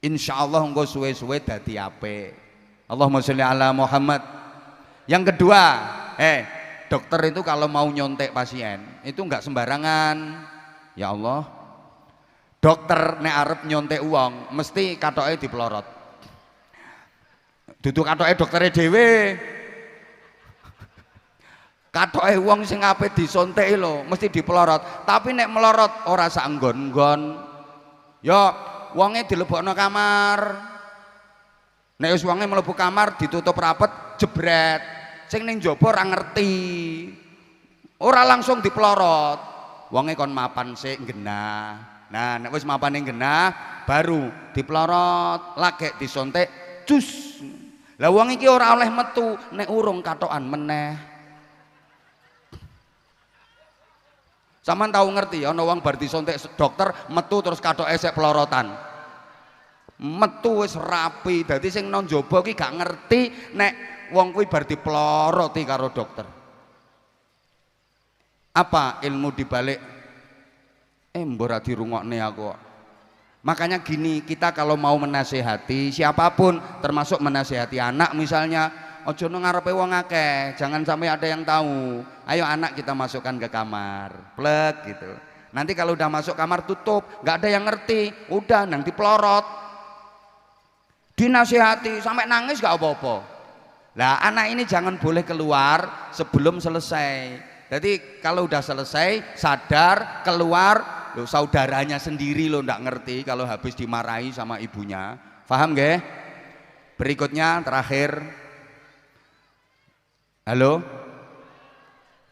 Insyaallah engko suwe-suwe dadi apik. Allahumma sholli ala Muhammad. Yang kedua, dokter itu kalau mau nyontek pasien itu enggak sembarangan. Ya Allah. Dokter nek arep nyontek uang mesti katoke dipelorot. Duduk katoke doktere dhewe. Katoke wong sing ape disonteki lho, mesti dipelorot. Tapi nek melorot ora sak nggon-nggon. Ya, wonge dilebokno kamar. Nek wis wonge mlebu kamar ditutup rapet, jebret. Sing ning jaba ora ngerti. Ora langsung dipelorot. Wonge kon mapan sik genah. Nah, nek wis mapane genah baru dipelorot, lagek disontek, cus. Lah wong iki ora oleh metu nek urung katokan meneh. Sampeyan tahu ngerti ana wong bar disontek dokter metu terus katoke sik pelorotan. Metu wis rapi, dadi sing nang njaba iki gak ngerti nek wong kuwi bar dipeloroti karo dokter. Apa ilmu dibalik mbok ra dirungokne aku kok. Makanya gini, kita kalau mau menasehati siapapun, termasuk menasehati anak misalnya, ojo ngarepe wong akeh, jangan sampai ada yang tahu. Ayo anak kita masukkan ke kamar, plek gitu. Nanti kalau udah masuk kamar tutup, nggak ada yang ngerti, udah nanti pelorot. Dinasehati sampai nangis nggak apa-apa. Lah anak ini jangan boleh keluar sebelum selesai. Jadi kalau udah selesai sadar keluar. Loh, saudaranya sendiri lo ndak ngerti kalau habis dimarahi sama ibunya, paham gak? Berikutnya terakhir. Halo.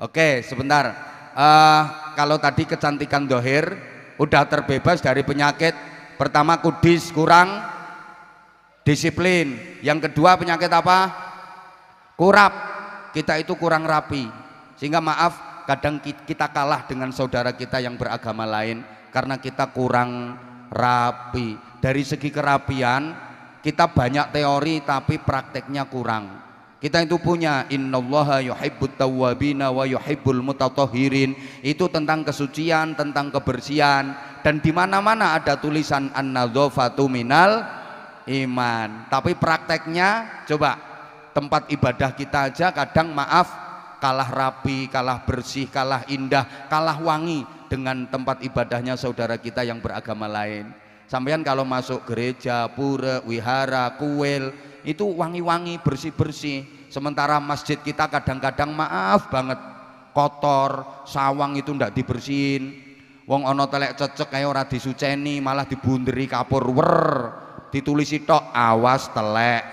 Oke, sebentar. Kalau tadi kecantikan dohir udah terbebas dari penyakit. Pertama kudis, kurang disiplin. Yang kedua penyakit apa? Kurap. Kita itu kurang rapi. Sehingga maaf, kadang kita kalah dengan saudara kita yang beragama lain karena kita kurang rapi. Dari segi kerapian kita banyak teori tapi prakteknya kurang. Kita itu punya innallaha yuhibbut tawwabina wa yuhibbul mutatahhirin, itu tentang kesucian, tentang kebersihan, dan di mana-mana ada tulisan an-nadzafatu minal iman. Tapi prakteknya coba tempat ibadah kita aja kadang maaf kalah rapi, kalah bersih, kalah indah, kalah wangi dengan tempat ibadahnya saudara kita yang beragama lain. Sampean kalau masuk gereja, pura, wihara, kuil itu wangi-wangi, bersih-bersih. Sementara masjid kita kadang-kadang maaf banget kotor, sawang itu ndak dibersihin. Wong ono telek cecek kayak ora disuceni, malah dibunderi kapur wer, ditulisi tok awas telek.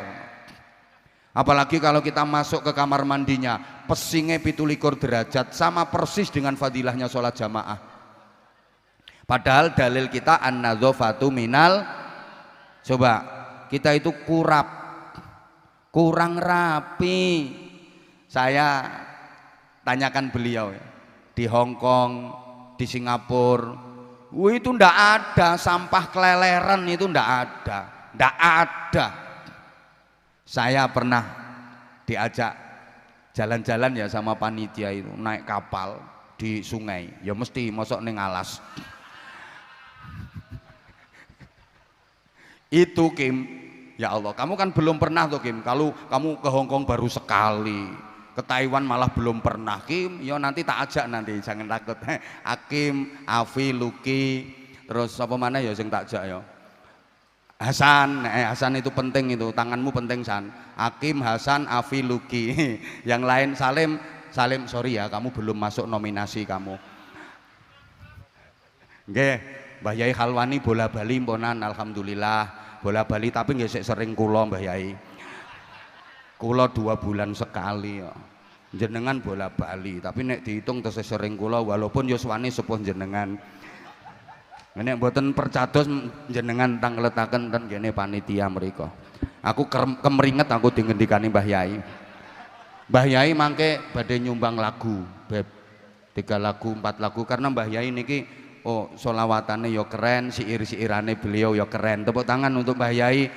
Apalagi kalau kita masuk ke kamar mandinya, pesingnya 17 derajat, sama persis dengan fadilahnya sholat jamaah. Padahal dalil kita an-nadzafatu minal. Coba kita itu kurang rapi. Saya tanyakan beliau ya, di Hong Kong, di Singapura, itu ndak ada sampah keleleran, itu ndak ada. Saya pernah diajak jalan-jalan ya sama panitia itu, naik kapal di sungai, ya mesti mosok ning alas. Itu Kim, ya Allah, kamu kan belum pernah tuh Kim. Kalau kamu ke Hong Kong baru sekali, ke Taiwan malah belum pernah Kim. Ya nanti tak ajak nanti, jangan takut. Akim, Afi, Luki, terus apa mana ya sing tak ajak ya. Hasan, Hasan itu penting itu, tanganmu penting San. Akim, Hasan, Afi, Luki. Yang lain Salim, sorry ya, kamu belum masuk nominasi kamu. Nggih, Mbah Yai Khalwani bola bali mponan, alhamdulillah. Bola bali tapi nggak sering kula Mbah Yai. Kula 2 bulan sekali ya. Jenengan bola bali, tapi nek dihitung terus sering kula walaupun yuswani sepuh jenengan. Nek mboten percados jenengan tangletaken ten kene panitia mriku. Aku kemringet aku dingendikani Mbah Yai. Mbah Yai mangke badhe nyumbang lagu, Beb. 3 lagu, 4 lagu karena Mbah Yai niki sholawatane yo keren, siir-siirane beliau yo keren. Tepuk tangan untuk Mbah Yai.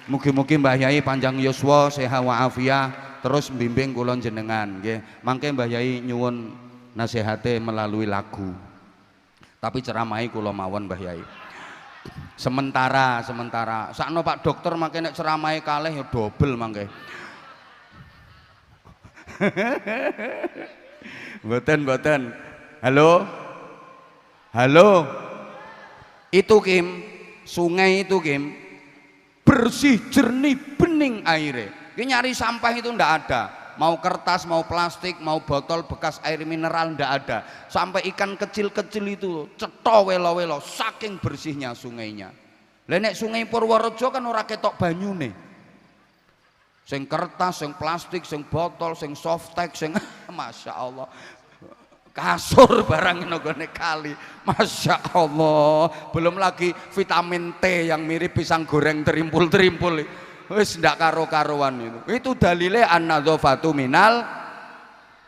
Mugi-mugi Mbah Yai panjang yuswa, sehat wa afiah, terus bimbing kula jenengan nggih. Mangke Mbah Yai nyuwun nasihate melalui lagu. Tapi ceramahi kula mawon Mbah Yai. Sementara sakno Pak Dokter mangke nek ceramahi kalih ya dobel mangke. Mboten. Halo, itu Kim, sungai itu Kim, bersih, jernih, bening airnya. Nyari sampah itu ndak ada, mau kertas, mau plastik, mau botol bekas air mineral ndak ada. Sampai ikan kecil-kecil itu cetha welo-welo, saking bersihnya sungainya. Lah nek sungai Purworejo kan ora ketok banyune. Sing kertas, sing plastik, sing botol, sing softtek, sing Masya Allah. Kasur barang nggone kali, Masya Allah. Belum lagi vitamin T yang mirip pisang goreng terimpul-terimpul, wis ndak karo-karuan itu dalile an-nadzafatu minal.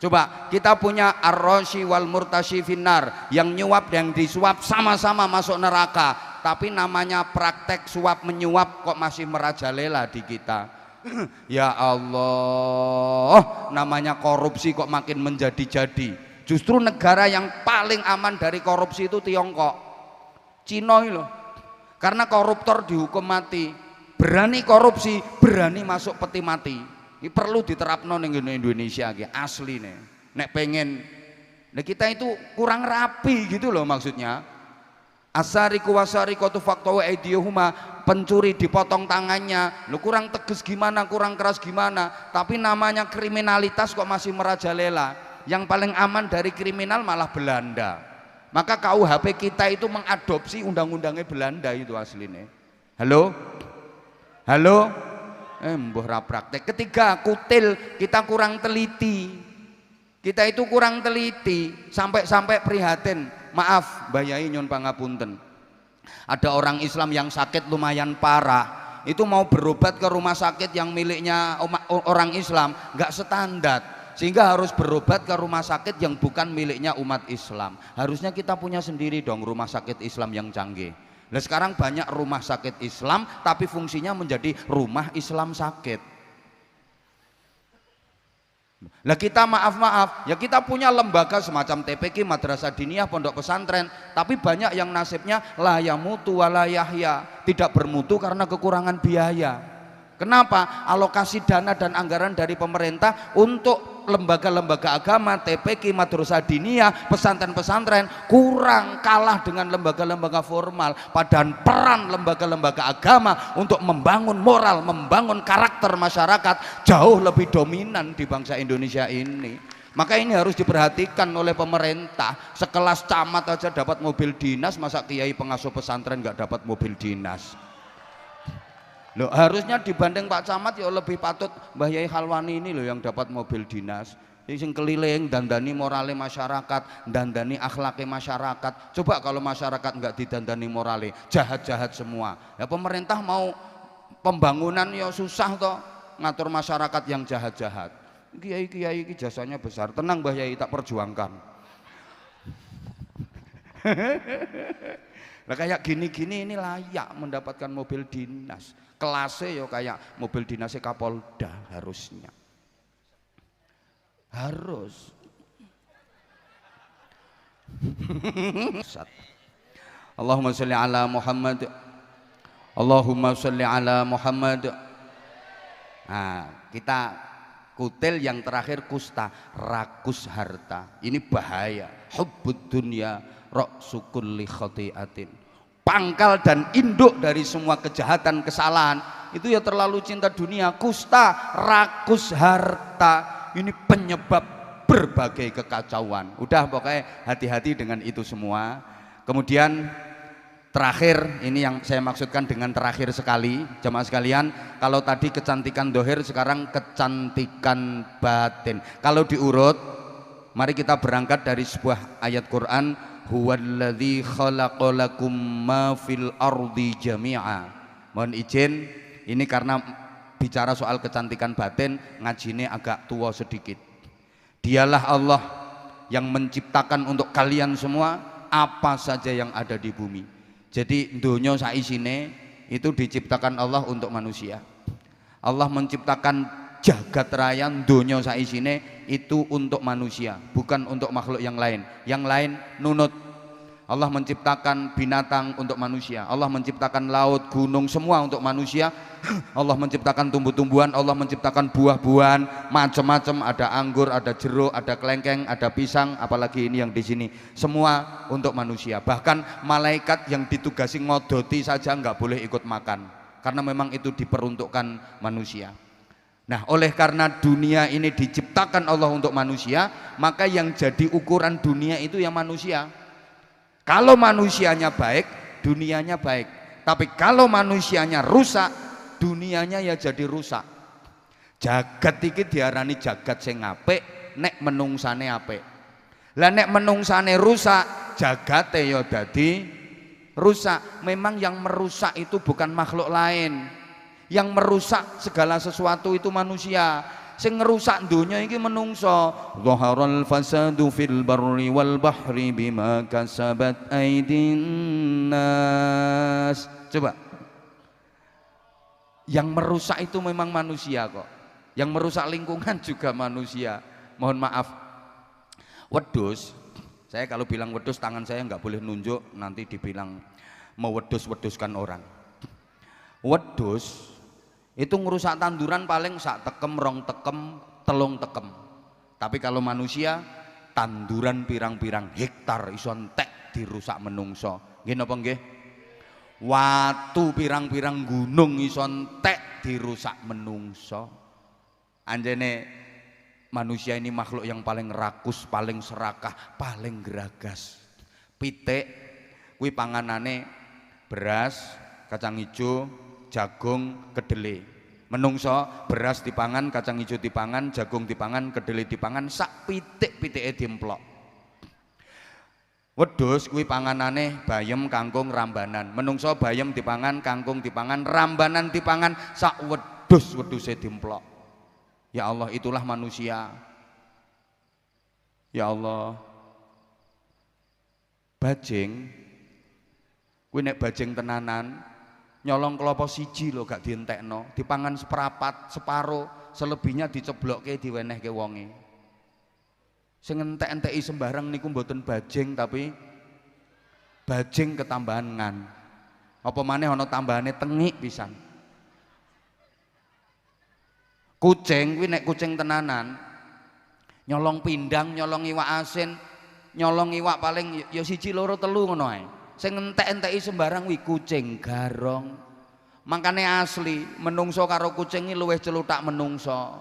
Coba kita punya ar-rashi wal murtashi finnar, yang nyuap yang disuap sama-sama masuk neraka, tapi namanya praktek suap menyuap kok masih merajalela di kita. Ya Allah, namanya korupsi kok makin menjadi-jadi. Justru negara yang paling aman dari korupsi itu Tiongkok, Cina loh. Karena koruptor dihukum mati, berani korupsi, berani masuk peti mati. Ini perlu diterapno ning Indonesia iki asli nih. Nek pengen, nah kita itu kurang rapi gitu loh maksudnya. Asariku wasariqatu faqtawa aydiyuhuma, pencuri dipotong tangannya. Lu kurang tegas gimana, kurang keras gimana, tapi namanya kriminalitas kok masih merajalela. Yang paling aman dari kriminal malah Belanda. Maka KUHP kita itu mengadopsi undang-undangnya Belanda itu aslinya. Halo? Mbuh ra praktek. Ketiga, kutil, kita kurang teliti. Kita itu kurang teliti, sampai prihatin. Maaf, Mbah Yai nyun pangapunten. Ada orang Islam yang sakit lumayan parah, itu mau berobat ke rumah sakit yang miliknya orang Islam, nggak standar, sehingga harus berobat ke rumah sakit yang bukan miliknya umat Islam. Harusnya kita punya sendiri dong rumah sakit Islam yang canggih. Nah sekarang banyak rumah sakit Islam tapi fungsinya menjadi rumah Islam sakit. Lah kita maaf ya, kita punya lembaga semacam TPQ, Madrasah Diniyah, pondok pesantren, tapi banyak yang nasibnya la yamutu wa la yahya, tidak bermutu karena kekurangan biaya. Kenapa? Alokasi dana dan anggaran dari pemerintah untuk lembaga-lembaga agama, TPQ, Madrasah Diniyah, pesantren-pesantren kurang, kalah dengan lembaga-lembaga formal. Padahal peran lembaga-lembaga agama untuk membangun moral, membangun karakter masyarakat jauh lebih dominan di bangsa Indonesia ini. Maka ini harus diperhatikan oleh pemerintah. Sekelas camat aja dapat mobil dinas, masa kiai pengasuh pesantren nggak dapat mobil dinas? Loh, harusnya dibanding Pak Camat ya lebih patut Mbah Yai Khalwani ini loh yang dapat mobil dinas, yang keliling dandani morale masyarakat, dandani akhlaknya masyarakat. Coba kalau masyarakat nggak didandani morale, jahat-jahat semua. Ya pemerintah mau pembangunan ya susah toh, ngatur masyarakat yang jahat-jahat. Kiai-kiai ini jasanya besar. Tenang Mbah Yai, tak perjuangkan. Nah kayak gini-gini ini layak mendapatkan mobil dinas. Kelasnya ya kayak mobil dinasnya Kapolda harusnya. Harus. Allahumma sholli ala Muhammad. Allahumma sholli ala Muhammad. Nah, kita kutil yang terakhir kusta, rakus harta. Ini bahaya. Hubbud dunya ra'su kulli khati'atin. Pangkal dan induk dari semua kejahatan, kesalahan itu ya terlalu cinta dunia. Kusta, rakus harta, ini penyebab berbagai kekacauan. Udah pokoknya hati-hati dengan itu semua. Kemudian terakhir, ini yang saya maksudkan dengan terakhir sekali, jemaah sekalian, kalau tadi kecantikan dohir, sekarang kecantikan batin. Kalau diurut, mari kita berangkat dari sebuah ayat Quran, huwallazi khalaqalakum ma fil ardi jami'a. Mohon izin, ini karena bicara soal kecantikan batin, ngajine agak tua sedikit. Dialah Allah yang menciptakan untuk kalian semua apa saja yang ada di bumi. Jadi donya saisine itu diciptakan Allah untuk manusia. Allah menciptakan jagat raya donya saisine itu untuk manusia, bukan untuk makhluk yang lain. Yang lain nunut. Allah menciptakan binatang untuk manusia, Allah menciptakan laut, gunung, semua untuk manusia. Allah menciptakan tumbuh-tumbuhan, Allah menciptakan buah-buahan macam-macam, ada anggur, ada jeruk, ada kelengkeng, ada pisang, apalagi ini yang di sini, semua untuk manusia. Bahkan malaikat yang ditugasi ngodoti saja nggak boleh ikut makan, karena memang itu diperuntukkan manusia. Nah, oleh karena dunia ini diciptakan Allah untuk manusia, maka yang jadi ukuran dunia itu yang manusia. Kalau manusianya baik, dunianya baik. Tapi kalau manusianya rusak, dunianya ya jadi rusak. Jagat iki diarani jagat sing apik, nek menungsane apik. Lah nek menungsane rusak, jagate ya dadi rusak. Memang yang merusak itu bukan makhluk lain. Yang merusak segala sesuatu itu manusia. Sing ngerusak dunia ini menungso. Dhaharal fasadu fil barri wal bahri bima kasabat aydin nas. Coba. Yang merusak itu memang manusia kok. Yang merusak lingkungan juga manusia. Mohon maaf. Wedhus, saya kalau bilang wedhus tangan saya nggak boleh nunjuk, nanti dibilang mewedhus-wedhuskan orang. Wedhus itu ngerusak tanduran paling sak tekem, rong tekem, telung tekem. Tapi kalau manusia, tanduran pirang-pirang hektar iso entek dirusak menungso. Nggih napa nggih? Watu pirang-pirang gunung iso entek dirusak menungso. Anjene manusia ini makhluk yang paling rakus, paling serakah, paling geragas. Pitik kuwi panganane beras, kacang hijau, jagung, kedelai. Menungso beras dipangan, kacang hijau dipangan, jagung dipangan, kedelai dipangan, sak pitik-pitike diemplok. Wedhus kuwi panganane bayem, kangkung, rambanan. Menungso bayem dipangan, kangkung dipangan, rambanan dipangan, sak wedhus-wedhuse diemplok. Ya Allah, itulah manusia. Ya Allah. Bajing kuwi nek bajing tenanan nyolong klopo siji lho gak dientekno, dipangan seprapat, separo, selebihnya diceblokke diwenehke wonge. Sing entek-enteki sembarang niku mboten bajing tapi bajing ketambahan ngan. Apa maneh ana tambahane tengik pisan. Kucing kuwi nek kucing tenanan nyolong pindang, nyolong iwak asin, nyolong iwak paling ya siji loro telu ngono ae. Sing entek-enteki sembarang wi kucing garong. Makane asli menungso karo kucing iki luwih celutak menungso.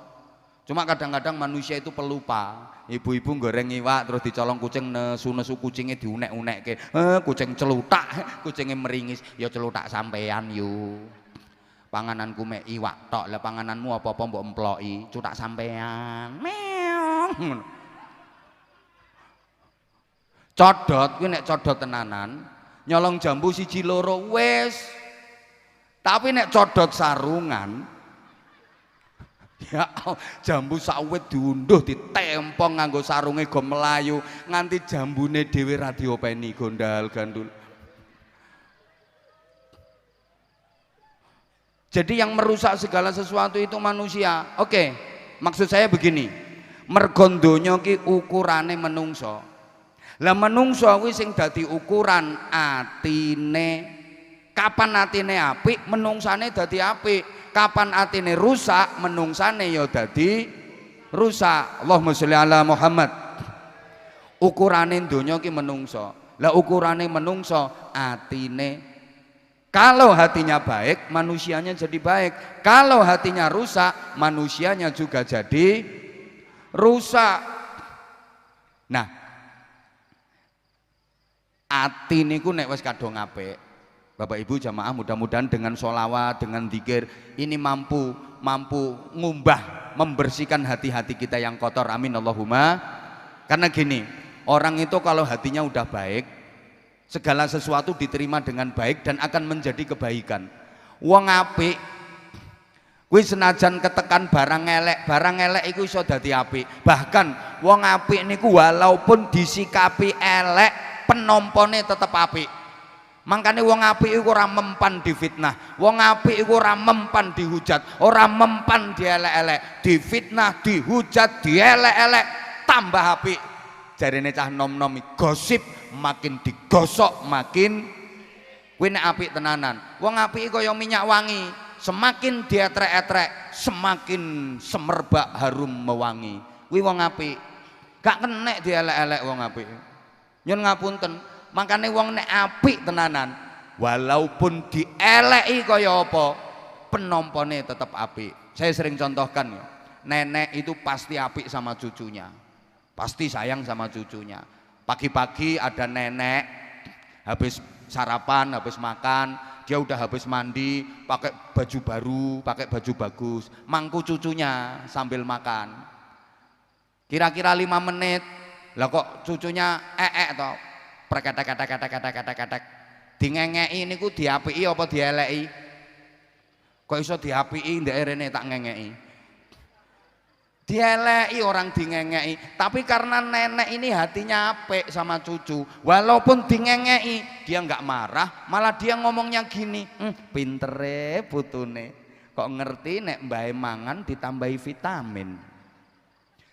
Cuma kadang-kadang manusia itu pelupa. Ibu-ibu goreng iwak terus dicolong kucing, nesu-nesu kucingnya diunek-unekke. Kucing celutak, kucingnya meringis. Ya celutak sampean yu. Pangananku mek iwak tok, lah pangananmu apa-apa mbok emploki, cutak sampean. Meong. Codot kuwi nek codot tenanan nyolong jambu siji loro wis. Tapi nek codot sarungan ya jambu sawit diunduh ditempong nganggo sarunge go melayu nganti jambune dhewe ra diopeni gondal gandul. Jadi yang merusak segala sesuatu itu manusia. Oke, maksud saya begini, mergo donya ki ukurane menungso. Lah menungso kuwi sing dadi ukuran atine. Kapan atine apik, menungsane dadi apik. Kapan atine rusak, menungsane ya dadi rusak. Allahumma sholli ala Muhammad. Ukurane donya ki menungso. Lah ukurane menungso atine. Kalau hatinya baik, manusianya jadi baik. Kalau hatinya rusak, manusianya juga jadi rusak. Nah, ati niku nek wis kadung apik, Bapak Ibu jamaah, mudah-mudahan dengan sholawat, dengan dzikir ini mampu ngubah, membersihkan hati-hati kita yang kotor. Amin Allahumma. Karena gini, orang itu kalau hatinya udah baik, segala sesuatu diterima dengan baik dan akan menjadi kebaikan. Wong apik kuwi senajan ketekan barang elek iku iso dadi apik. Bahkan wong apik niku walaupun disikapi elek, penompone tetep apik. Makanya wong apik iku ora mempan difitnah, wong apik iku ora mempan dihujat, ora mempan dielek-elek, difitnah, dihujat, dielek-elek, tambah apik. Jarine cah nom-nom gosip makin digosok makin kuwi nek apik tenanan. Wong apik kaya minyak wangi, semakin dietrek-etrek semakin semerbak harum mewangi. Kuwi wong apik. Gak kenek dielek-elek wong apik. Nyun ngapunten. Makanya wong nek apik tenanan walaupun dieleki kaya apa penompone tetap apik. Saya sering contohkan ya, nenek itu pasti apik sama cucunya, pasti sayang sama cucunya. Pagi-pagi ada nenek habis sarapan, habis makan, dia udah habis mandi, pakai baju baru, pakai baju bagus, mangku cucunya sambil makan. Kira-kira 5 menit lah kok cucunya toh preketek-ketek dingengeki niku diapiki apa dieleki? Kok iso diapiki ndek rene tak ngengeki? Dieleki orang dingengeki. Tapi karena nenek ini hatinya apik sama cucu, walaupun dingengeki dia nggak marah, malah dia ngomongnya gini, pintere putune kok ngerti nek mbahe mangan ditambahi vitamin.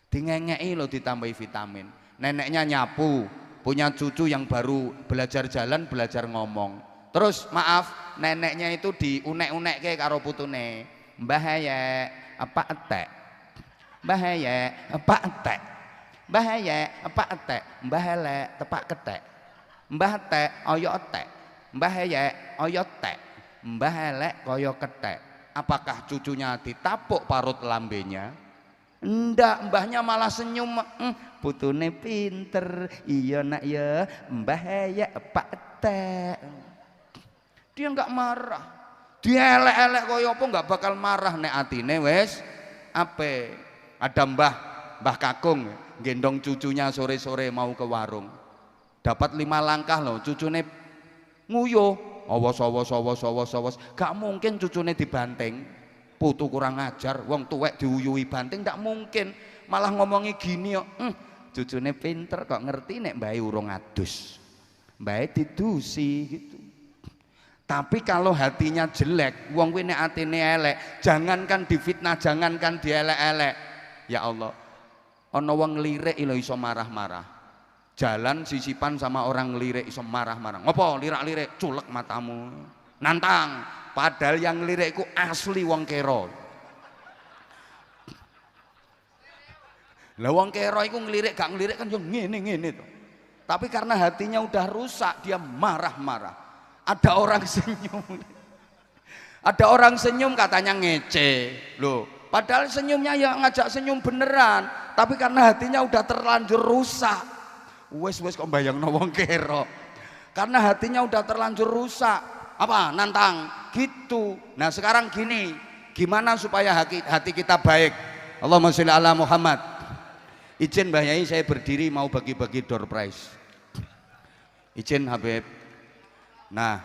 Dingengeki lo ditambahi vitamin. Neneknya nyapu, punya cucu yang baru belajar jalan, belajar ngomong. Terus maaf, neneknya itu diunek-unekke karo putune. Mbah ya, apa etek? Mbah ya, apa etek? Mbah ya, apa etek? Mbah elek, tepak ketek. Mbah etek, oyo etek. Mbah ya, oyo tek. Mbah elek, koyo ketek. Apakah cucunya ditapuk parut lambenya? Ndak, mbahnya malah senyum. Putune pinter, iya nak ya, mbah ya pak tek. Dia nggak marah, dielek-elek kaya apa nggak bakal marah nek atine wis ape. Ada Mbah Kakung gendong cucunya sore-sore mau ke warung, dapat 5 langkah loh, cucune nguyuh awas, gak mungkin cucune dibanting, putu kurang ajar, wong tuwek diuyuhi banting, gak mungkin, malah ngomongi gini kok, cucune pinter kok ngerti nek mbae urung adus, mbae didusi gitu. Tapi kalau hatinya jelek, wong kuwi nek atine elek, jangankan difitnah, jangankan dielek-elek, ya Allah, ana wong ngelirik lho iso marah-marah. Jalan sisipan sama orang ngelirik iso marah-marah. Ngopo lirak-lirik, culek matamu. Nantang, padahal yang ngelirik iku asli wong kero. Lah wong kero iku ngelirik gak ngelirik kan yo ngene-ngene to. Tapi karena hatinya udah rusak, dia marah-marah. Ada orang senyum. Ada orang senyum katanya ngece. Loh, padahal senyumnya ya ngajak senyum beneran, tapi karena hatinya udah terlanjur rusak. Wes kok bayangno wong kero. Karena hatinya udah terlanjur rusak. Apa? Nantang gitu. Nah, sekarang gini, gimana supaya hati kita baik? Allahumma sholli ala Muhammad. Izin Mbah Yai saya berdiri mau bagi-bagi door prize. Izin Habib. Nah,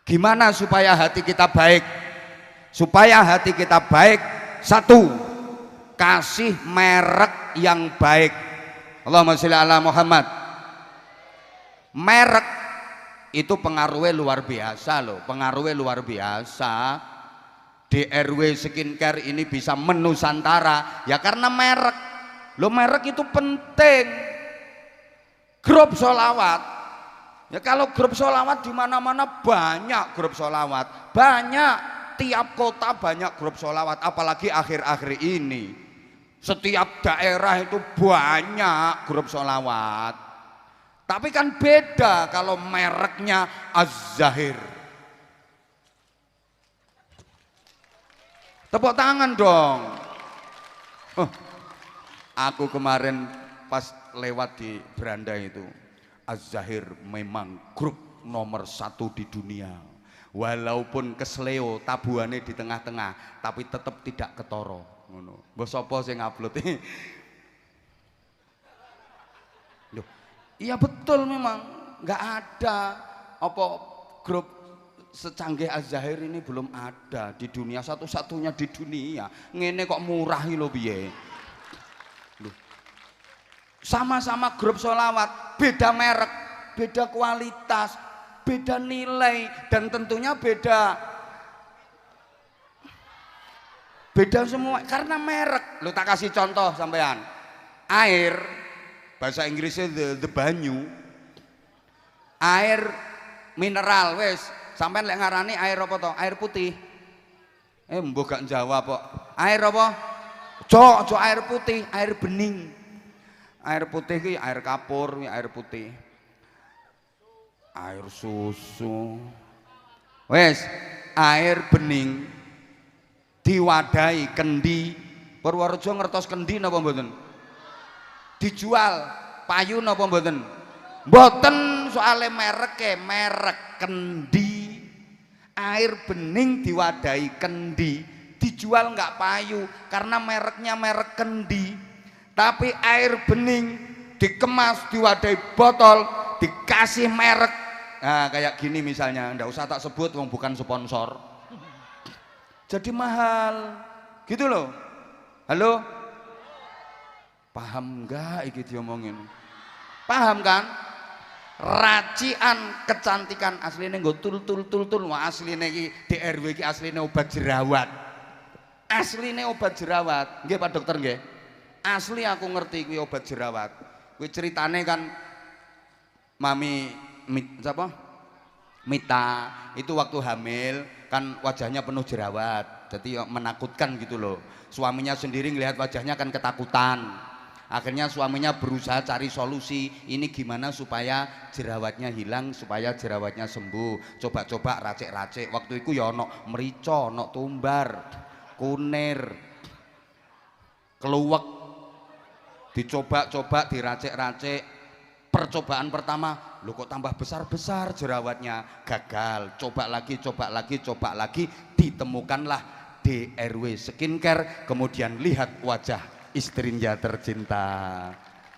gimana supaya hati kita baik? Supaya hati kita baik, satu, kasih merek yang baik. Allahumma sholli ala Muhammad. Merek itu pengaruhnya luar biasa loh, pengaruhnya luar biasa. DRW Skincare ini bisa menusantara ya karena merek. Lo merek itu penting. Grup sholawat. Ya kalau grup sholawat di mana-mana banyak grup sholawat, banyak, tiap kota banyak grup sholawat, apalagi akhir-akhir ini setiap daerah itu banyak grup sholawat. Tapi kan beda kalau mereknya Az-Zahir. Tepuk tangan dong. Aku kemarin pas lewat di beranda itu, Az-Zahir memang grup nomor 1 di dunia. Walaupun kesleo tabuane di tengah-tengah, tapi tetap tidak ketoro. Ngono. Mbok sapa sing ngupload? Loh, iya betul memang nggak ada apa grup secanggih Az-Zahir ini belum ada di dunia, satu-satunya di dunia. Ngene kok murah lho piye? Sama-sama grup sholawat, beda merek, beda kualitas, beda nilai, dan tentunya beda semua karena merek. Lu tak kasih contoh sampean, air bahasa Inggrisnya the banyu, air mineral wes sampean lek ngarani air apa toh? Air putih. Mbok gak jawab kok. Air apa? Cok air putih, air bening. Air putih ki air kapur, air putih. Air susu. Wes, air bening diwadahi kendi. Purworejo ngertos kendi napa mboten? Dijual payu napa mboten? Mboten, soale mereke, merek kendi. Air bening diwadahi kendi, dijual nggak payu karena mereknya merek kendi. Tapi air bening dikemas diwadahi botol, dikasih merek. Nah, kayak gini misalnya, ndak usah tak sebut, wong bukan sponsor. Jadi mahal, gitu loh. Halo, paham nggak iki diomongin? Paham kan? Racian kecantikan aslinya nggo tul. Wah aslinya iki DRW iki aslinya obat jerawat. Aslinya obat jerawat. Nggih Pak Dokter nggih. Asli aku ngerti kuwi obat jerawat. Kuwi ceritane kan Mami siapa? Mita itu waktu hamil kan wajahnya penuh jerawat. Jadi menakutkan gitu loh. Suaminya sendiri ngelihat wajahnya kan ketakutan. Akhirnya suaminya berusaha cari solusi, ini gimana supaya jerawatnya hilang, supaya jerawatnya sembuh. Coba-coba racik-racik. Waktu itu ya ono merica, ono tumbar, kunir, keluwek. Dicoba-coba diracik-racik. Percobaan pertama, lo kok tambah besar-besar jerawatnya, gagal. Coba lagi, ditemukanlah DRW Skincare, kemudian lihat wajah istrinya tercinta.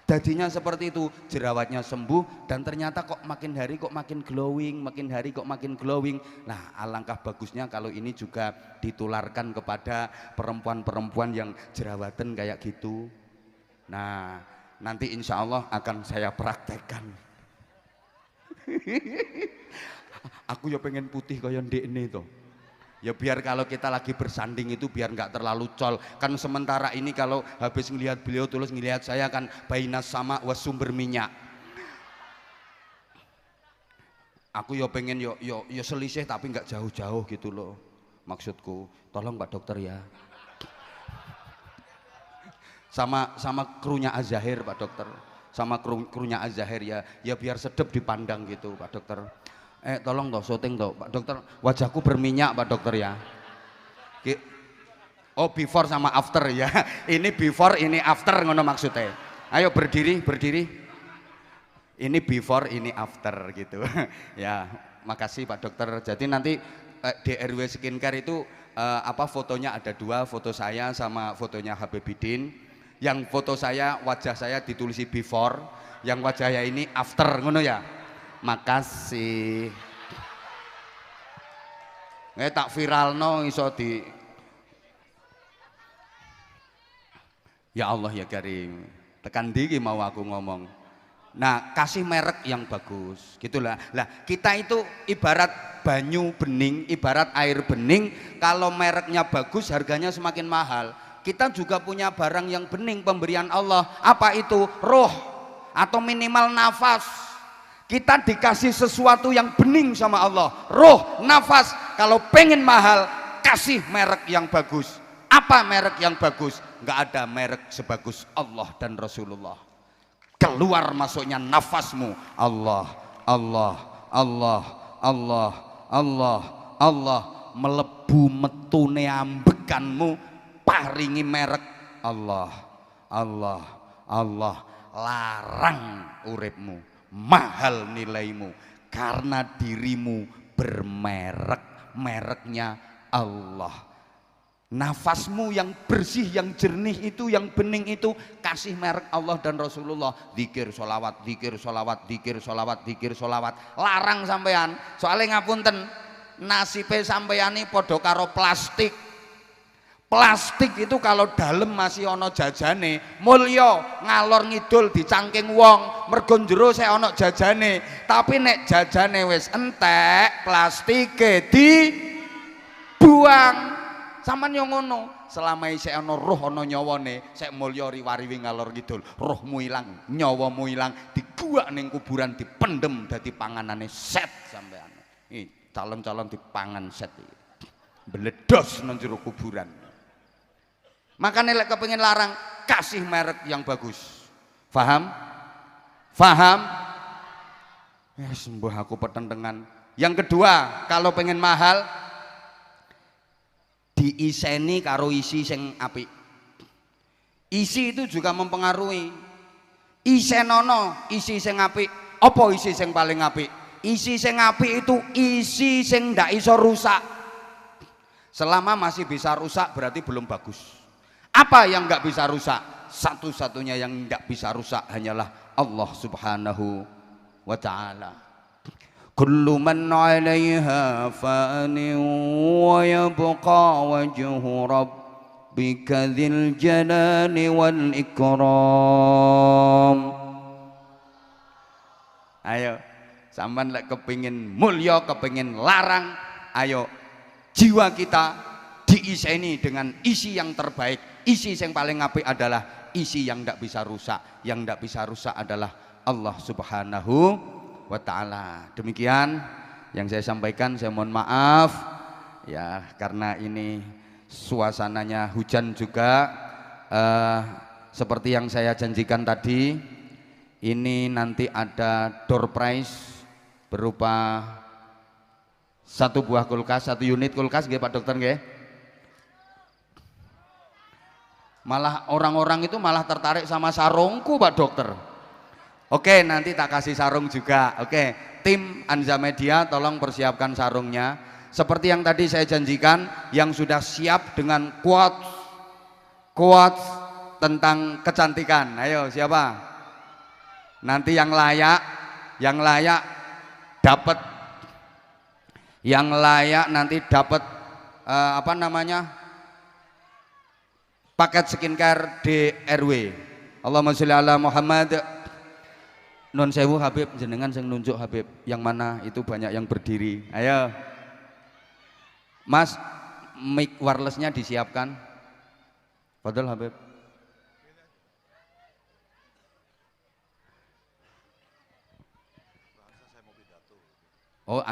Jadinya seperti itu, jerawatnya sembuh dan ternyata kok makin hari kok makin glowing, makin hari kok makin glowing. Nah, alangkah bagusnya kalau ini juga ditularkan kepada perempuan-perempuan yang jerawatan kayak gitu. Nah, nanti insya Allah akan saya praktekkan. Aku ya pengen putih kayak ndekne itu. Ya biar kalau kita lagi bersanding itu biar nggak terlalu col. Kan sementara ini kalau habis ngelihat beliau tulus ngelihat saya kan bainas sama was sumber minyak. Aku ya pengen yo selisih tapi nggak jauh-jauh gitu loh. Maksudku, tolong Pak Dokter ya. Sama krunya Azahir Pak Dokter, sama krunya Azahir ya biar sedep dipandang gitu Pak Dokter. Tolong toh syuting toh Pak Dokter, wajahku berminyak Pak Dokter ya. Oh before sama after ya. Ini before ini after ngono maksudnya. Ayo berdiri. Ini before ini after gitu. Ya makasih Pak Dokter. Jadi nanti DRW Skincare itu fotonya ada 2, foto saya sama fotonya Habibidin. Yang foto saya, wajah saya ditulisi before, yang wajah saya ini after, ngono ya. Makasih. Tak viral no iso di. Ya Allah ya Karim. Tekan diki mau aku ngomong. Nah, kasih merek yang bagus, gitulah. Lah, kita itu ibarat banyu bening, ibarat air bening. Kalau mereknya bagus, harganya semakin mahal. Kita juga punya barang yang bening pemberian Allah. Apa itu? Roh atau minimal nafas. Kita dikasih sesuatu yang bening sama Allah. Roh, nafas. Kalau pengen mahal, kasih merek yang bagus. Apa merek yang bagus? Nggak ada merek sebagus Allah dan Rasulullah. Keluar masuknya nafasmu. Allah, Allah, Allah, Allah, Allah, Allah. Melebu metune ambekanmu. Paringi merek Allah, Allah, Allah. Larang uripmu, mahal nilaimu karena dirimu bermerek, mereknya Allah. Nafasmu yang bersih, yang jernih itu, yang bening itu, kasih merek Allah dan Rasulullah. Dzikir, sholawat, dzikir, sholawat, dzikir, sholawat, dzikir, sholawat. Larang sampean, soalnya ngapunten, nasibe sampean ini podo karo plastik. Plastik itu kalau dalam masih ono jajane, mulya ngalor ngidul dicangking wong, mergo njero sik ono jajane. Tapi nek jajane wis entek, plastike dibuang. Sampeyan yo ngono, selama isih ono roh ono nyawane, sik mulya riwariwi ngalor ngidul, rohmu ilang, nyawamu ilang, diguak ning kuburan dipendem dadi panganane set sampean. Ih, calon-calon dipangan set iki. Beledos nang jero kuburan. Makanya lek kepengin larang, kasih merek yang bagus. Faham? Faham? Sembuh aku petentengan. Yang kedua, kalau pengen mahal, diiseni karo isi sing apik. Isi itu juga mempengaruhi. Isenono isi sing apik. Apa isi sing paling apik? Isi sing apik itu isi sing ndak iso rusak. Selama masih bisa rusak berarti belum bagus. Apa yang nggak bisa rusak? Satu-satunya yang nggak bisa rusak hanyalah Allah Subhanahu wa Ta'ala. Kullu man 'alaiha fani wa yabqa wajhu rabbika dzil jalali wal ikram. Ayo, sampean lek kepingin mulya, kepingin larang, ayo jiwa kita diiseni dengan isi yang terbaik. Isi yang paling apik adalah isi yang tidak bisa rusak. Yang tidak bisa rusak adalah Allah Subhanahu wa Ta'ala. Demikian yang saya sampaikan. Saya mohon maaf ya karena ini suasananya hujan juga. Seperti yang saya janjikan tadi, ini nanti ada door prize berupa 1 buah kulkas, 1 unit kulkas nggih Pak Dokter nggih. Malah orang-orang itu malah tertarik sama sarungku Pak Dokter. Oke, nanti tak kasih sarung juga. Oke, tim Anza Media tolong persiapkan sarungnya. Seperti yang tadi saya janjikan, yang sudah siap dengan quotes tentang kecantikan. Ayo, siapa? Nanti yang layak dapat, nanti dapat apa namanya? Paket skincare DRW. Allahumma sholli ala Muhammad. Non sewu Habib, jenengan sing nunjuk Habib, yang mana itu banyak yang berdiri. Ayo Mas, mic wirelessnya disiapkan. Fadhol Habib. Oh